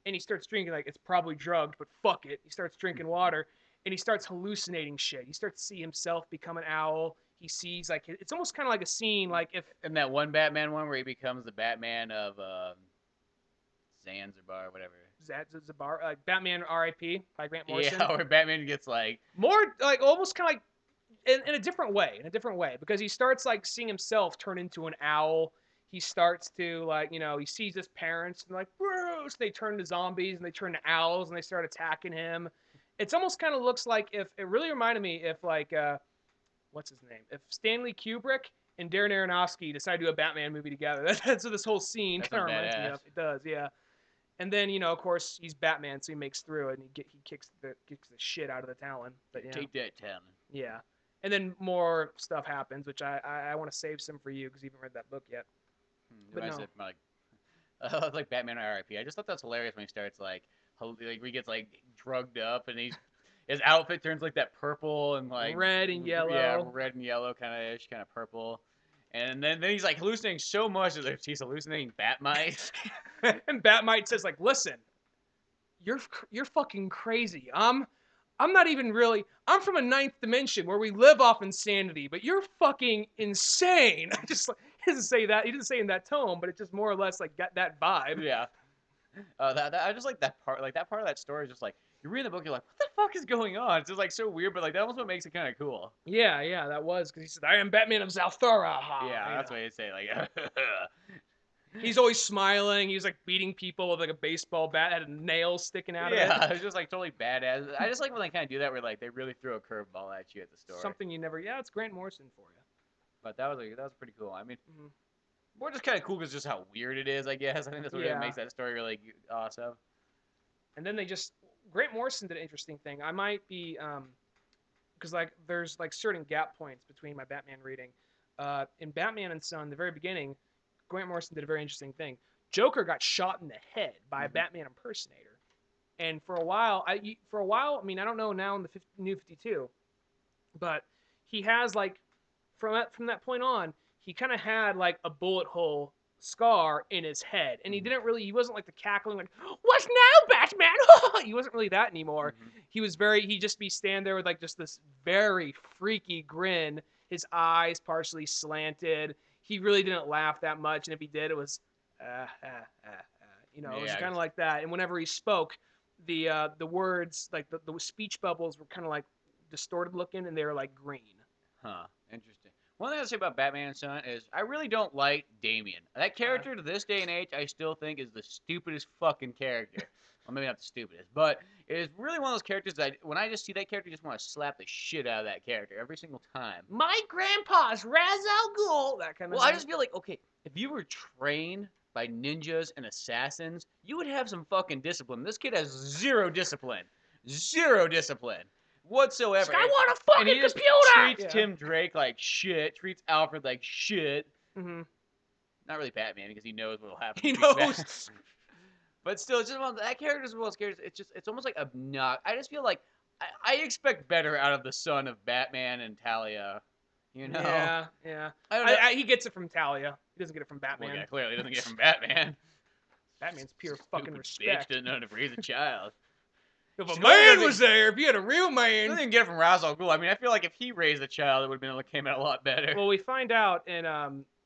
and he starts drinking, like it's probably drugged, but fuck it. He starts drinking water and he starts hallucinating shit. He starts to see himself become an owl. He sees like it's almost kind of like a scene like if in that one Batman one where he becomes the Batman of Zanzibar or whatever. Zanzibar, like Batman R.I.P. by Grant Morrison. Yeah, where Batman gets like more like almost kind of like in a different way, because he starts like seeing himself turn into an owl. he starts to like, he sees his parents and like Bruce, they turn to zombies and they turn to owls and they start attacking him. It's almost kind of looks like if it really reminded me if like what's his name? If Stanley Kubrick and Darren Aronofsky decided to do a Batman movie together. That's what this whole scene That's kind some of reminds me badass. of. It does, yeah. And then of course, he's Batman, so he makes through it and he kicks the shit out of the Talon. But yeah, Take that, Talon. yeah. And then more stuff happens, which I want to save some for you because you haven't read that book yet. But I no, said like, I was like Batman R.I.P. I just thought that's hilarious when he starts like he gets like drugged up and his outfit turns like that purple and like red and yeah, yellow. red and yellow kind of ish, kind of purple. And then he's like hallucinating so much that he's hallucinating bat mice. And Batmite says like, "Listen, you're fucking crazy. I'm not even really. I'm from a ninth dimension where we live off insanity, but you're fucking insane." Just like he doesn't say that. He didn't say it in that tone, but it just more or less like got that vibe. Yeah. I just like that part. Like that part of that story is just like you read the book, you're like, what the fuck is going on? It's just like so weird, but like that almost what makes it kind of cool. Yeah, yeah, that was because he said, "I am Batman of Zalthara." Yeah, that's what he'd say. Like, He's always smiling. He's like beating people with like a baseball bat, had nails sticking out of yeah, it. it's just like totally badass. I just like when they kind of do that, where like they really throw a curveball at you at the story. Something you never. Yeah, it's Grant Morrison for you. But that was pretty cool. I mean, more just kind of cool because just how weird it is. I guess I think that's what really makes that story really awesome. And then Grant Morrison did an interesting thing. I might be because like there's like certain gap points between my Batman reading. In Batman and Son, the very beginning, Grant Morrison did a very interesting thing. Joker got shot in the head by a Batman impersonator, and for a while, I mean, I don't know now in the New 52, but he has like from that point on, he kind of had like a bullet hole scar in his head, and he wasn't like the cackling like, "What now, Batman?" He wasn't really that anymore. He'd just be stand there with like just this very freaky grin, his eyes partially slanted. He really didn't laugh that much, and if he did, it was it was kind of like that. And whenever he spoke, the words like the speech bubbles were kind of like distorted looking, and they were like green. Huh. Interesting. One thing I'll say about Batman and Son is I really don't like Damian. That character to this day and age, I still think is the stupidest fucking character. Well, maybe not the stupidest, but it is really one of those characters that when I just see that character, I just want to slap the shit out of that character every single time. My grandpa's Ra's al Ghul. That kind of. Well, I just feel like okay, if you were trained by ninjas and assassins, you would have some fucking discipline. This kid has zero discipline. Zero discipline whatsoever. I want a and he fucking just computer. treats Tim Drake like shit. Treats Alfred like shit. Not really Batman because he knows what will happen. He knows. But still, it's just that character's one of those characters. It's almost like obnoxious. I just feel like I expect better out of the son of Batman and Talia. You know? Yeah, yeah. I don't know. He gets it from Talia. He doesn't get it from Batman. Well, yeah, clearly doesn't get it from Batman. Batman's pure Stupid fucking bitch respect. doesn't know how to raise a child. If a man was there, if you had a real He man. doesn't even get it from Ra's al Ghul. I mean, I feel like if he raised a child, it would have came out a lot better. Well, we find out in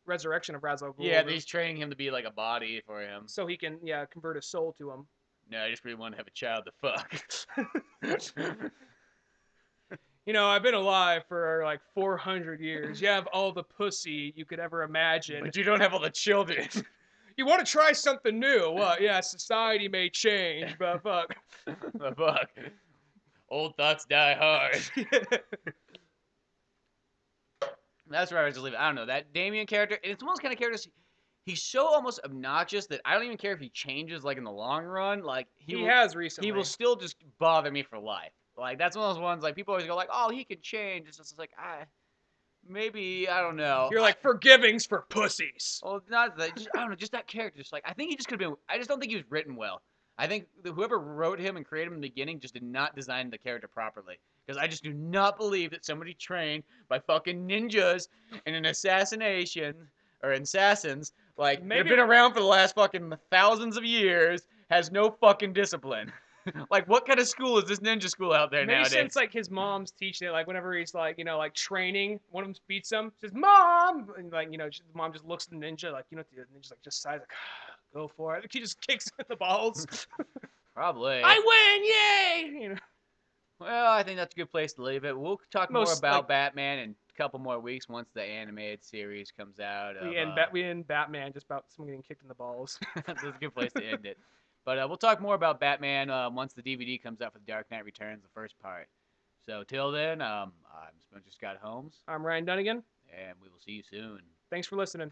Resurrection of Ra's al Ghul. Yeah, he's training him to be like a body for him. So he can, convert his soul to him. No, I just really want to have a child to fuck. I've been alive for like 400 years. You have all the pussy you could ever imagine. But you don't have all the children. You want to try something new? Well, yeah, society may change, but fuck. But fuck. Old thoughts die hard. That's where I was just leaving. I don't know. That Damian character, it's one of those kind of characters, he's so almost obnoxious that I don't even care if he changes, like, in the long run. Like, he has recently. He will still just bother me for life. Like, that's one of those ones, like, people always go, like, oh, he can change. It's just like, maybe, I don't know. You're like, forgivings for pussies. Well, not that. I don't know. Just that character. Just like, I think he just could have been. I just don't think he was written well. I think whoever wrote him and created him in the beginning just did not design the character properly. Because I just do not believe that somebody trained by fucking ninjas in an assassination or assassins, like, they've been around for the last fucking thousands of years, has no fucking discipline. Like, what kind of school is this ninja school out there nowadays? Maybe since, like, his mom's teaching it, like, whenever he's, like, like, training, one of them beats him, says, "Mom!" And, like, the mom just looks at the ninja, like, the ninja's, like, just sighs, like, go for it. Like, he just kicks him in the balls. Probably. I win! Yay! Well, I think that's a good place to leave it. We'll talk more about Batman in couple more weeks once the animated series comes out. We end Batman just about someone getting kicked in the balls. That's a good place to end it. But we'll talk more about Batman once the DVD comes out for The Dark Knight Returns, the first part. So till then, I'm Spencer Scott Holmes, I'm Ryan Dunigan. and we will see you soon. Thanks for listening.